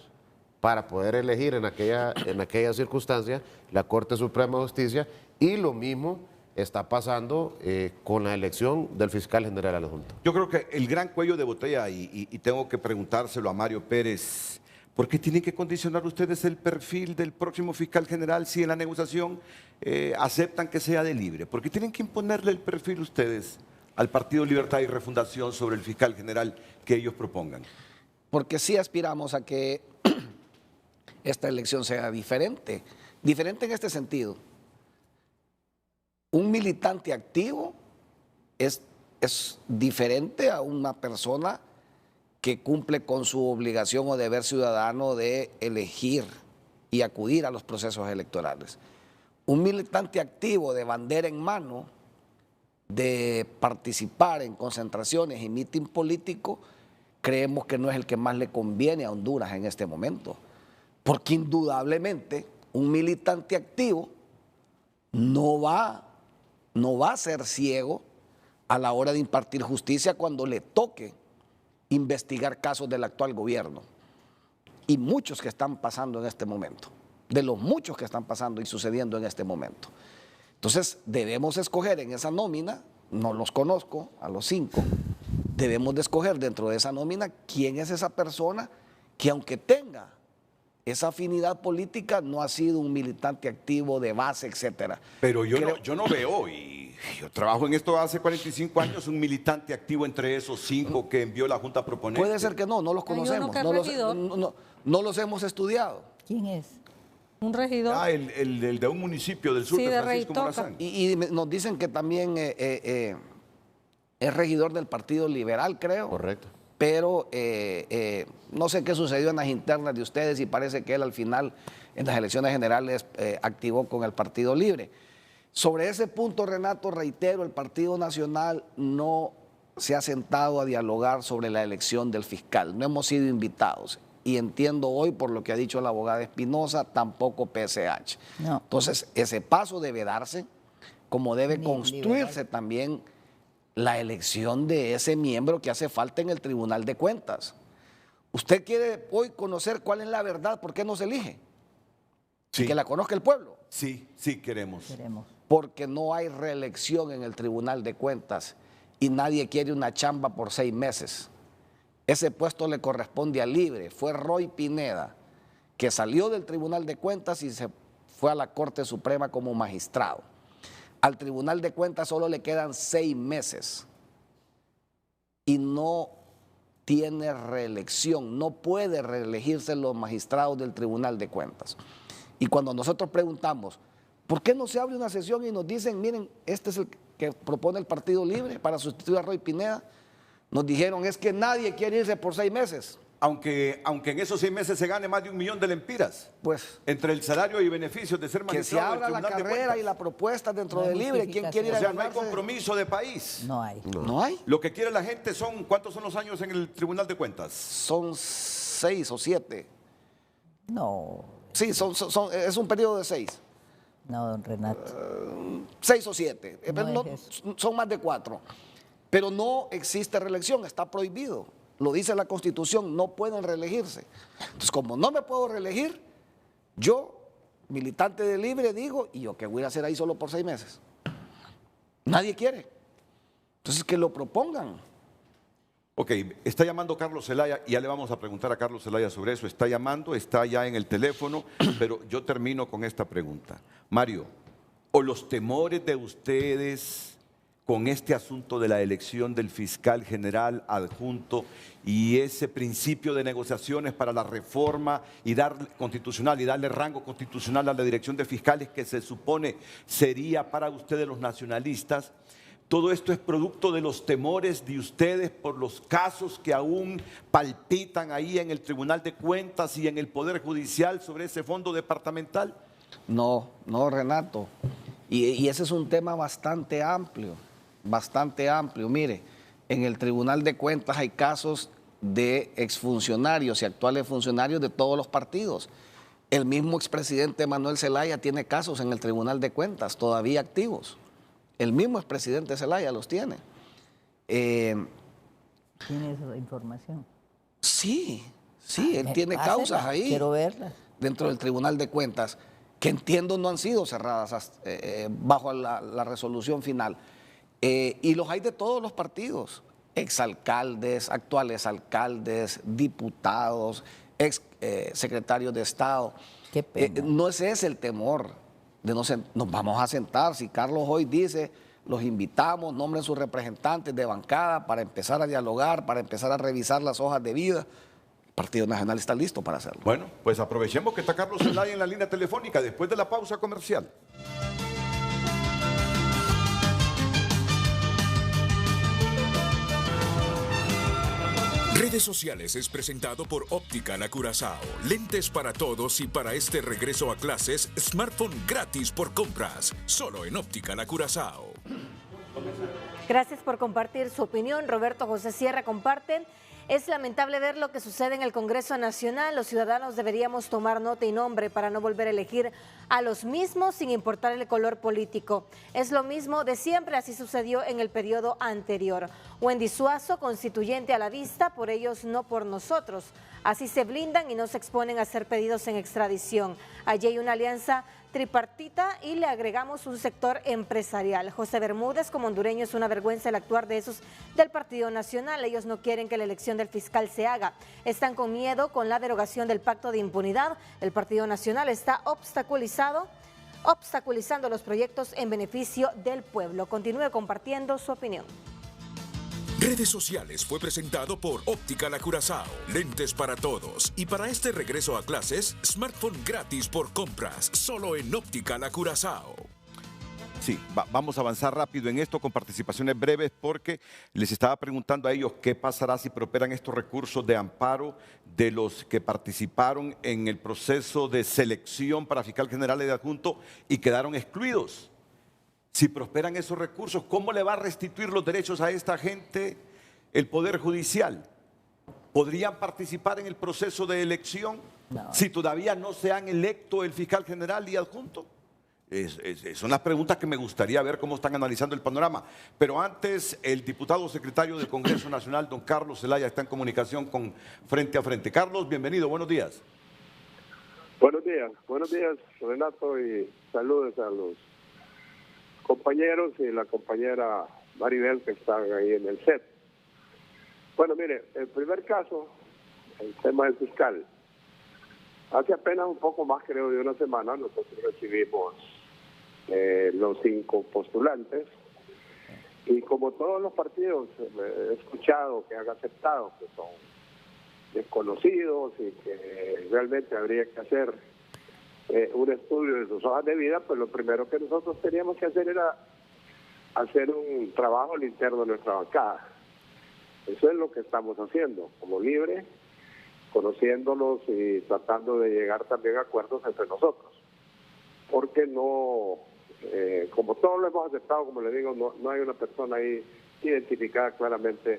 para poder elegir en aquella circunstancia la Corte Suprema de Justicia, y lo mismo está pasando con la elección del fiscal general adjunto. Yo creo que el gran cuello de botella, y tengo que preguntárselo a Mario Pérez, ¿por qué tienen que condicionar ustedes el perfil del próximo fiscal general si en la negociación aceptan que sea de libre? ¿Por qué tienen que imponerle el perfil ustedes al Partido Libertad y Refundación sobre el fiscal general que ellos propongan? Porque sí aspiramos a que esta elección sea diferente. Diferente en este sentido. Un militante activo es diferente a una persona que cumple con su obligación o deber ciudadano de elegir y acudir a los procesos electorales. Un militante activo de bandera en mano, de participar en concentraciones y mitin político, creemos que no es el que más le conviene a Honduras en este momento. Porque indudablemente un militante activo no va a ser ciego a la hora de impartir justicia cuando le toque investigar casos del actual gobierno. Y muchos que están pasando en este momento, de los muchos que están pasando y sucediendo en este momento. Entonces debemos escoger en esa nómina, no los conozco a los 5, debemos de escoger dentro de esa nómina quién es esa persona que, aunque tenga esa afinidad política, no ha sido un militante activo de base, etcétera. Pero yo no veo, y yo trabajo en esto hace 45 años, un militante activo entre esos 5 que envió la Junta Proponente. Puede ser que no los conocemos, no los hemos estudiado. ¿Quién es? Un regidor. El de un municipio del sur, Sí, de de Francisco Reitoca. Morazán. Y nos dicen que también es regidor del Partido Liberal, creo. Correcto. Pero no sé qué sucedió en las internas de ustedes y parece que él al final, en las elecciones generales, activó con el Partido Libre. Sobre ese punto, Renato, reitero, el Partido Nacional no se ha sentado a dialogar sobre la elección del fiscal. No hemos sido invitados. Y entiendo hoy, por lo que ha dicho la abogada Espinosa, tampoco PSH. No. Entonces, ese paso debe darse, como debe construirse también la elección de ese miembro que hace falta en el Tribunal de Cuentas. ¿Usted quiere hoy conocer cuál es la verdad? ¿Por qué no se elige? Sí. Y que la conozca el pueblo. Sí, queremos. Porque no hay reelección en el Tribunal de Cuentas y nadie quiere una chamba por 6 meses. Ese puesto le corresponde a Libre. Fue Roy Pineda, que salió del Tribunal de Cuentas y se fue a la Corte Suprema como magistrado. Al Tribunal de Cuentas solo le quedan 6 meses y no tiene reelección, no puede reelegirse los magistrados del Tribunal de Cuentas. Y cuando nosotros preguntamos, ¿por qué no se abre una sesión y nos dicen, miren, este es el que propone el Partido Libre para sustituir a Roy Pineda? Nos dijeron, es que nadie quiere irse por 6 meses. Aunque en esos 6 meses se gane más de 1 millón de lempiras. Pues entre el salario y beneficios de ser que se magistrado abra del la Tribunal de carrera Cuentas. y la propuesta dentro No hay de Libre. ¿Quién quiere ir O a sea, no hay ganarse? compromiso de país. No hay. No hay. Lo que quiere la gente son, ¿cuántos son los años en el Tribunal de Cuentas? Son 6 o 7. No, Sí, es un periodo de 6. no, don Renato. 6 o 7. No es eso. Son más de 4. Pero no existe reelección, está prohibido. Lo dice la Constitución, no pueden reelegirse. Entonces, como no me puedo reelegir, yo, militante de Libre, digo, ¿y yo qué voy a hacer ahí solo por 6 meses? Nadie quiere. Entonces, que lo propongan. Ok, está llamando Carlos Zelaya y ya le vamos a preguntar a Carlos Zelaya sobre eso. Está llamando, está ya en el teléfono, pero yo termino con esta pregunta. Mario, ¿o los temores de ustedes con este asunto de la elección del fiscal general adjunto y ese principio de negociaciones para la reforma y darle rango constitucional a la dirección de fiscales que se supone sería para ustedes los nacionalistas? Todo esto es producto de los temores de ustedes por los casos que aún palpitan ahí en el Tribunal de Cuentas y en el Poder Judicial sobre ese fondo departamental. No, Renato. Y ese es un tema bastante amplio. Mire, en el Tribunal de Cuentas hay casos de exfuncionarios y actuales funcionarios de todos los partidos. El mismo expresidente Manuel Zelaya tiene casos en el Tribunal de Cuentas todavía activos. El mismo expresidente Zelaya los tiene. ¿Tiene esa información? Sí, él tiene causas ahí. Quiero verlas. Dentro del Tribunal de Cuentas, que entiendo no han sido cerradas bajo la resolución final. Y los hay de todos los partidos, exalcaldes, actuales alcaldes, diputados, ex secretarios de Estado. Qué pena. No ese es el temor de nos vamos a sentar. Si Carlos hoy dice, los invitamos, nombren sus representantes de bancada para empezar a dialogar, para empezar a revisar las hojas de vida, el Partido Nacional está listo para hacerlo. Bueno, pues aprovechemos que está Carlos Zelaya en la línea telefónica después de la pausa comercial. Redes Sociales es presentado por Óptica La Curazao. Lentes para todos y para este regreso a clases, smartphone gratis por compras. Solo en Óptica La Curazao. Gracias por compartir su opinión. Roberto José Sierra comparte. Es lamentable ver lo que sucede en el Congreso Nacional. Los ciudadanos deberíamos tomar nota y nombre para no volver a elegir a los mismos sin importar el color político. Es lo mismo de siempre, así sucedió en el periodo anterior. Wendy Suazo, constituyente a la vista, por ellos no por nosotros. Así se blindan y no se exponen a ser pedidos en extradición. Allí hay una alianza tripartita y le agregamos un sector empresarial. José Bermúdez, como hondureño, es una vergüenza el actuar de esos del Partido Nacional. Ellos no quieren que la elección del fiscal se haga. Están con miedo con la derogación del pacto de impunidad. El Partido Nacional está obstaculizando los proyectos en beneficio del pueblo. Continúe compartiendo su opinión. Redes Sociales fue presentado por Óptica La Curazao. Lentes para todos. Y para este regreso a clases, smartphone gratis por compras. Solo en Óptica La Curazao. Sí, vamos a avanzar rápido en esto con participaciones breves porque les estaba preguntando a ellos qué pasará si prosperan estos recursos de amparo de los que participaron en el proceso de selección para fiscal general y adjunto y quedaron excluidos. Si prosperan esos recursos, ¿cómo le va a restituir los derechos a esta gente el Poder Judicial? ¿Podrían participar en el proceso de elección si todavía no se han electo el fiscal general y adjunto? Son las preguntas que me gustaría ver cómo están analizando el panorama. Pero antes, el diputado secretario del Congreso Nacional, don Carlos Zelaya, está en comunicación con Frente a Frente. Carlos, bienvenido, buenos días. Buenos días, Renato, y saludos a los compañeros y la compañera Maribel que están ahí en el set. Bueno, mire, el primer caso, el tema del fiscal. Hace apenas un poco más, creo, de una semana, nosotros recibimos los 5 postulantes y como todos los partidos he escuchado que han aceptado que son desconocidos y que realmente habría que hacer un estudio de sus hojas de vida, pues lo primero que nosotros teníamos que hacer era hacer un trabajo al interno de nuestra bancada. Eso es lo que estamos haciendo, como libre, conociéndolos y tratando de llegar también a acuerdos entre nosotros. Porque no, como todos lo hemos aceptado, como le digo, no hay una persona ahí identificada claramente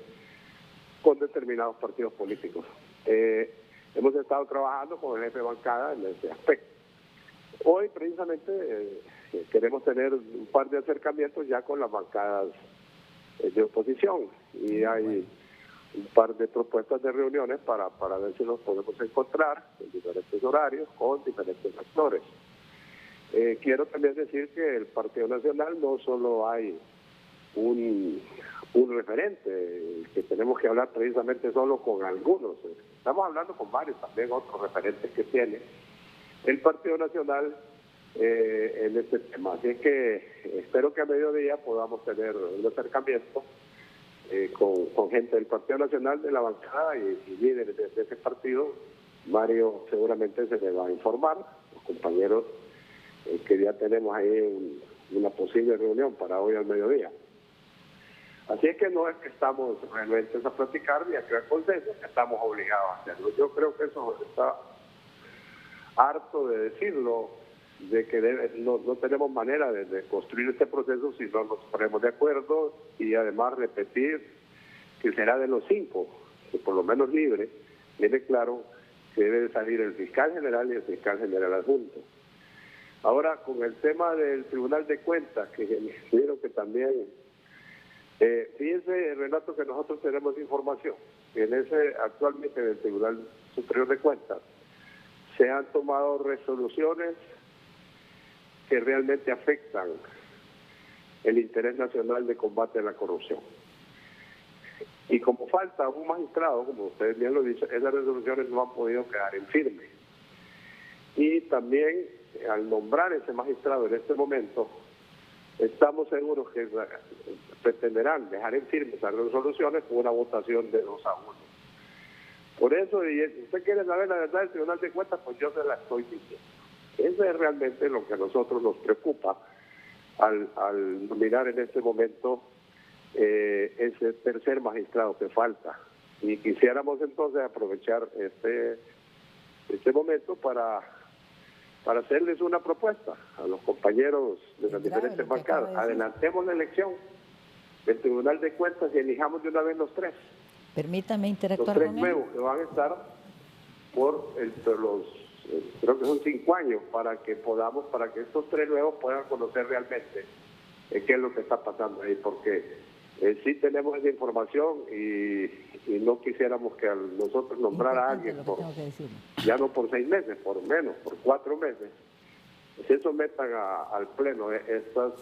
con determinados partidos políticos. Hemos estado trabajando con el jefe de bancada en ese aspecto. Hoy precisamente queremos tener un par de acercamientos ya con las bancadas de oposición y hay un par de propuestas de reuniones para ver si nos podemos encontrar en diferentes horarios con diferentes actores. Quiero también decir que el Partido Nacional no solo hay un referente, que tenemos que hablar precisamente solo con algunos. Estamos hablando con varios también otros referentes que tiene el Partido Nacional en este tema. Así es que espero que a mediodía podamos tener un acercamiento con gente del Partido Nacional, de la bancada y líderes de ese partido. Mario seguramente se le va a informar, los compañeros que ya tenemos ahí una posible reunión para hoy al mediodía. Así es que no es que estamos realmente a platicar ni a crear consenso, estamos obligados a hacerlo. Yo creo que eso está harto de decirlo, de que no tenemos manera de construir este proceso si no nos ponemos de acuerdo y además repetir que será de los 5, que por lo menos libre, tiene claro que debe de salir el fiscal general y el fiscal general adjunto. Ahora, con el tema del Tribunal de Cuentas, que quiero que también Fíjense, Renato, que nosotros tenemos información. Actualmente en el Tribunal Superior de Cuentas se han tomado resoluciones que realmente afectan el interés nacional de combate a la corrupción. Y como falta un magistrado, como ustedes bien lo dicen, esas resoluciones no han podido quedar en firme. Y también, al nombrar ese magistrado en este momento, estamos seguros que pretenderán dejar en firme esas resoluciones con una votación de 2-1. Por eso, y si usted quiere saber la verdad del Tribunal de Cuentas, pues yo se la estoy diciendo. Eso es realmente lo que a nosotros nos preocupa al mirar en este momento ese tercer magistrado que falta. Y quisiéramos entonces aprovechar este momento para hacerles una propuesta a los compañeros de las diferentes bancadas. Adelantemos la elección del Tribunal de Cuentas y elijamos de una vez los 3. Permítame interactuar los 3 con él. nuevos que van a estar por creo que son 5 años para que estos 3 nuevos puedan conocer realmente qué es lo que está pasando ahí, porque sí tenemos esa información y no quisiéramos que nosotros nombrar a alguien ya no por 6 meses, por menos, por 4 meses, se sometan al Pleno estas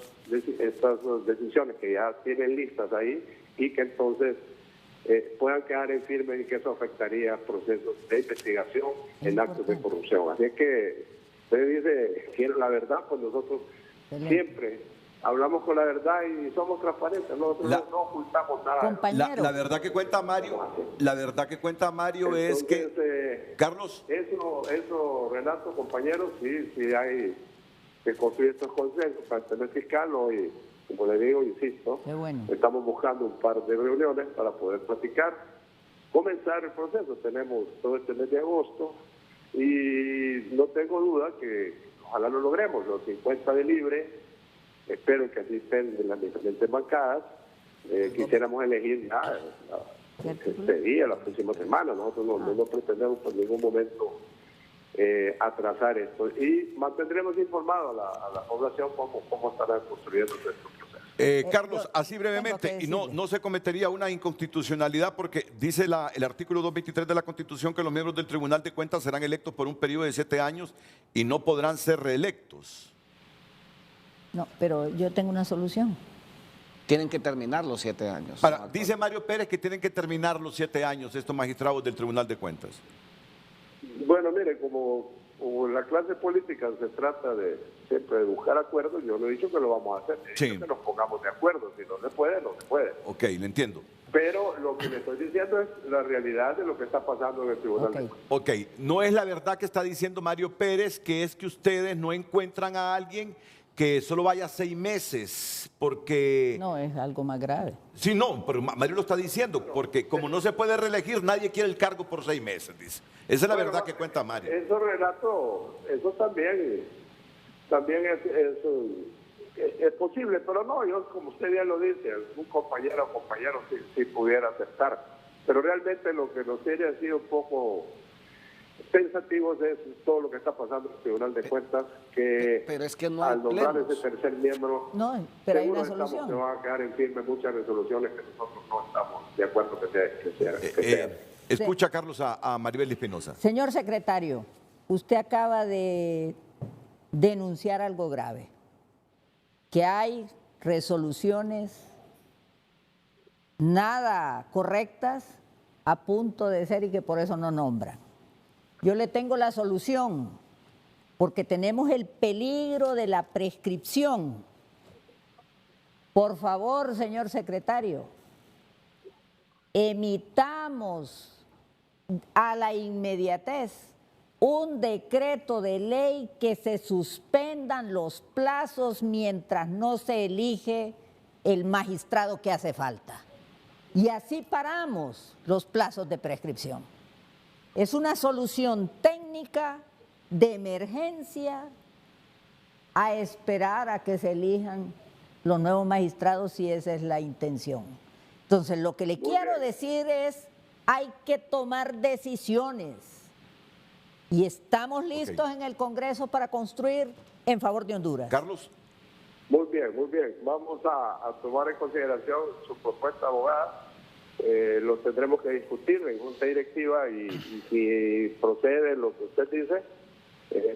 decisiones que ya tienen listas ahí y que entonces puedan quedar en firme y que eso afectaría procesos de investigación en actos de corrupción. Así que usted dice, quieren la verdad, pues nosotros siempre hablamos con la verdad y somos transparentes, nosotros no ocultamos nada. La verdad que cuenta Mario, entonces, es que, Carlos. Eso, Renato, compañeros, sí hay que construir estos consensos para tener fiscal hoy. Como le digo, insisto, estamos buscando un par de reuniones para poder platicar, comenzar el proceso. Tenemos todo este mes de agosto y no tengo duda que ojalá lo logremos. Los 50 de libre, espero que así estén en las diferentes bancadas. Quisiéramos elegir ya este día, la próxima semana. Nosotros no pretendemos por ningún momento atrasar esto y mantendremos informado a la población cómo estarán construyendo nuestro proceso. Carlos, así brevemente, y no se cometería una inconstitucionalidad porque dice el artículo 223 de la Constitución que los miembros del Tribunal de Cuentas serán electos por un periodo de 7 años y no podrán ser reelectos. No, pero yo tengo una solución. Tienen que terminar los 7 años. Dice Mario Pérez que tienen que terminar los 7 años estos magistrados del Tribunal de Cuentas. Bueno, mire, como la clase política se trata siempre de buscar acuerdos, yo no he dicho que lo vamos a hacer, he dicho que nos pongamos de acuerdo, si no se puede, no se puede. Ok, le entiendo. Pero lo que le estoy diciendo es la realidad de lo que está pasando en el Tribunal de Cuentas. Ok, no es la verdad que está diciendo Mario Pérez, que es que ustedes no encuentran a alguien que solo vaya 6 meses, porque... No, es algo más grave. Sí, no, pero Mario lo está diciendo, porque como no se puede reelegir, nadie quiere el cargo por 6 meses, dice. Esa es la verdad que cuenta Mario. Eso, Renato, eso también es posible, pero no, yo, como usted bien lo dice, un compañero o compañero sí pudiera aceptar. Pero realmente lo que nos tiene así un poco pensativos es todo lo que está pasando en el Tribunal de Cuentas, que pero es que no hay al nombrar plenos. ese tercer miembro, pero hay una seguro solución. se van a quedar en firme muchas resoluciones que nosotros no estamos de acuerdo que sean. Escucha, Carlos, a Maribel Espinosa. Señor secretario, usted acaba de denunciar algo grave, que hay resoluciones nada correctas a punto de ser y que por eso no nombran. Yo le tengo la solución, porque tenemos el peligro de la prescripción. Por favor, señor secretario, emitamos a la inmediatez un decreto de ley que se suspendan los plazos mientras no se elige el magistrado que hace falta. Y así paramos los plazos de prescripción. Es una solución técnica de emergencia a esperar a que se elijan los nuevos magistrados si esa es la intención. Entonces, lo que le quiero decir es, hay que tomar decisiones y estamos listos en el Congreso para construir en favor de Honduras. Carlos. Muy bien. bien, muy bien. Vamos a tomar en consideración su propuesta, abogada. Lo tendremos que discutir en junta directiva y si procede lo que usted dice,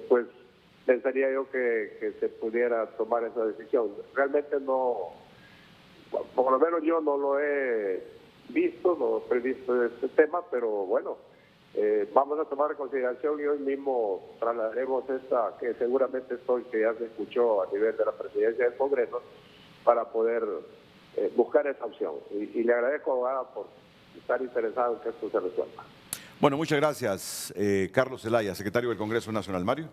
pues pensaría yo que se pudiera tomar esa decisión. Realmente no, por lo menos yo no lo he visto, no he previsto este tema, pero bueno, vamos a tomar en consideración y hoy mismo trasladaremos esta, que seguramente que ya se escuchó a nivel de la presidencia del Congreso, para poder buscar esa opción. Y le agradezco, abogada, por estar interesado en que esto se resuelva. Bueno, muchas gracias, Carlos Zelaya, secretario del Congreso Nacional. Mario.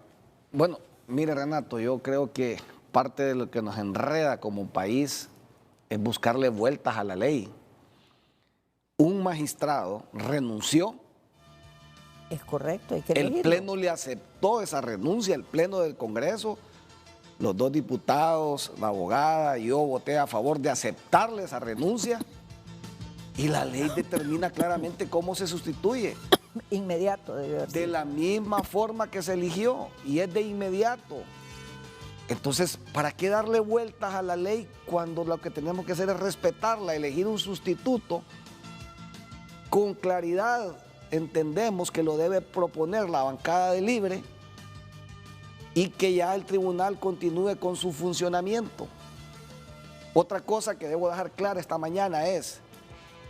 Bueno, mire, Renato, yo creo que parte de lo que nos enreda como país es buscarle vueltas a la ley. Un magistrado renunció. Es correcto, hay que El elegirlo. Pleno le aceptó esa renuncia, el Pleno del Congreso. Los dos diputados, la abogada y yo voté a favor de aceptarle esa renuncia. Y la ley determina claramente cómo se sustituye. Inmediato debe haber De sido. la misma forma que se eligió, y es de inmediato. Entonces, ¿para qué darle vueltas a la ley cuando lo que tenemos que hacer es respetarla, elegir un sustituto? Con claridad entendemos que lo debe proponer la bancada de Libre y que ya el tribunal continúe con su funcionamiento. Otra cosa que debo dejar clara esta mañana es,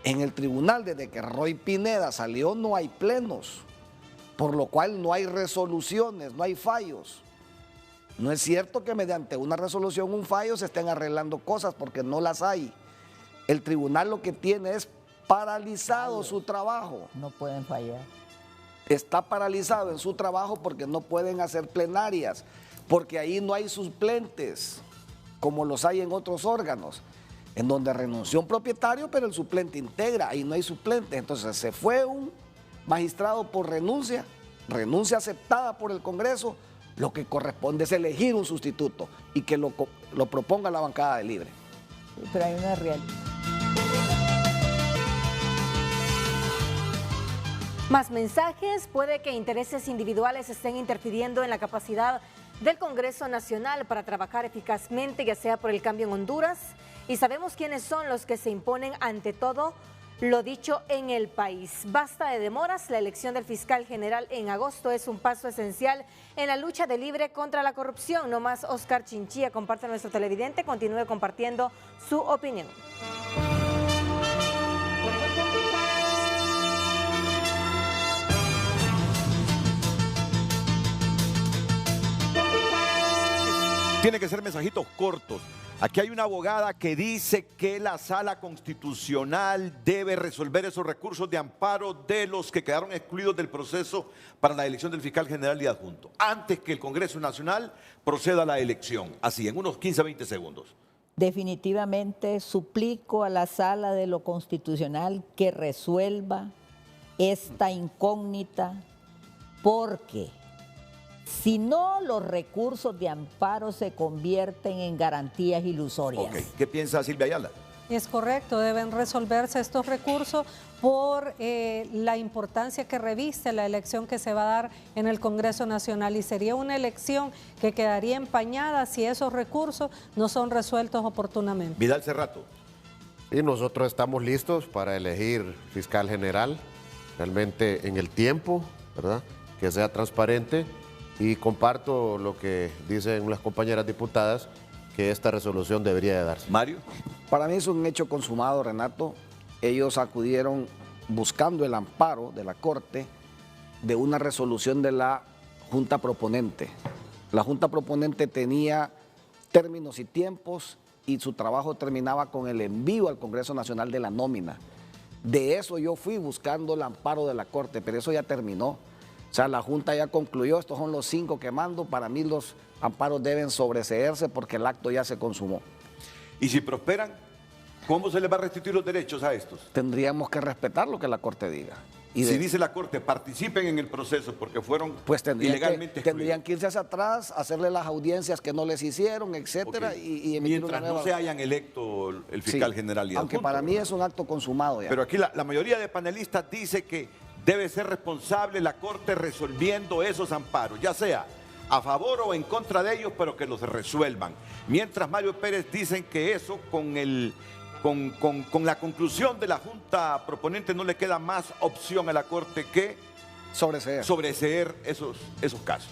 en el tribunal desde que Roy Pineda salió no hay plenos, por lo cual no hay resoluciones, no hay fallos. No es cierto que mediante una resolución, un fallo, se estén arreglando cosas, porque no las hay. El tribunal lo que tiene es paralizado su trabajo. No pueden fallar. Está paralizado en su trabajo porque no pueden hacer plenarias, porque ahí no hay suplentes, como los hay en otros órganos, en donde renunció un propietario, pero el suplente integra, ahí no hay suplente. Entonces se fue un magistrado por renuncia aceptada por el Congreso, lo que corresponde es elegir un sustituto y que lo proponga la bancada de Libre. Pero hay una realidad. Más mensajes. Puede que intereses individuales estén interfiriendo en la capacidad del Congreso Nacional para trabajar eficazmente, ya sea por el cambio en Honduras. Y sabemos quiénes son los que se imponen ante todo lo dicho en el país. Basta de demoras. La elección del fiscal general en agosto es un paso esencial en la lucha de Libre contra la corrupción. No más Oscar Chinchilla, comparte a nuestro televidente, continúe compartiendo su opinión. Tiene que ser mensajitos cortos. Aquí hay una abogada que dice que la Sala Constitucional debe resolver esos recursos de amparo de los que quedaron excluidos del proceso para la elección del fiscal general y adjunto, antes que el Congreso Nacional proceda a la elección. Así, en unos 15 a 20 segundos. Definitivamente suplico a la Sala de lo Constitucional que resuelva esta incógnita, porque si no, los recursos de amparo se convierten en garantías ilusorias. Okay. ¿Qué piensa Silvia Ayala? Es correcto, deben resolverse estos recursos por la importancia que reviste la elección que se va a dar en el Congreso Nacional, y sería una elección que quedaría empañada si esos recursos no son resueltos oportunamente. Vidal Cerrato. Y nosotros estamos listos para elegir fiscal general, realmente en el tiempo, ¿verdad? Que sea transparente. Y comparto lo que dicen las compañeras diputadas, que esta resolución debería de darse. Mario. Para mí es un hecho consumado, Renato. Ellos acudieron buscando el amparo de la Corte de una resolución de la Junta Proponente. La Junta Proponente tenía términos y tiempos y su trabajo terminaba con el envío al Congreso Nacional de la nómina. De eso yo fui buscando el amparo de la Corte, pero eso ya terminó. O sea, la Junta ya concluyó, estos son los 5 que mando. Para mí los amparos deben sobreseerse porque el acto ya se consumó. Y si prosperan, ¿cómo se les va a restituir los derechos a estos? Tendríamos que respetar lo que la Corte diga. Y si dice la Corte, participen en el proceso porque fueron pues ilegalmente tendrían que irse hacia atrás, hacerle las audiencias que no les hicieron, etcétera, y emitir mientras una nueva. no se hayan electo el fiscal general y aunque adjunto, para mí es un acto consumado ya. Pero aquí la mayoría de panelistas dice que debe ser responsable la Corte resolviendo esos amparos, ya sea a favor o en contra de ellos, pero que los resuelvan. Mientras Mario Pérez dicen que eso con la conclusión de la Junta proponente no le queda más opción a la Corte que sobreseer esos casos.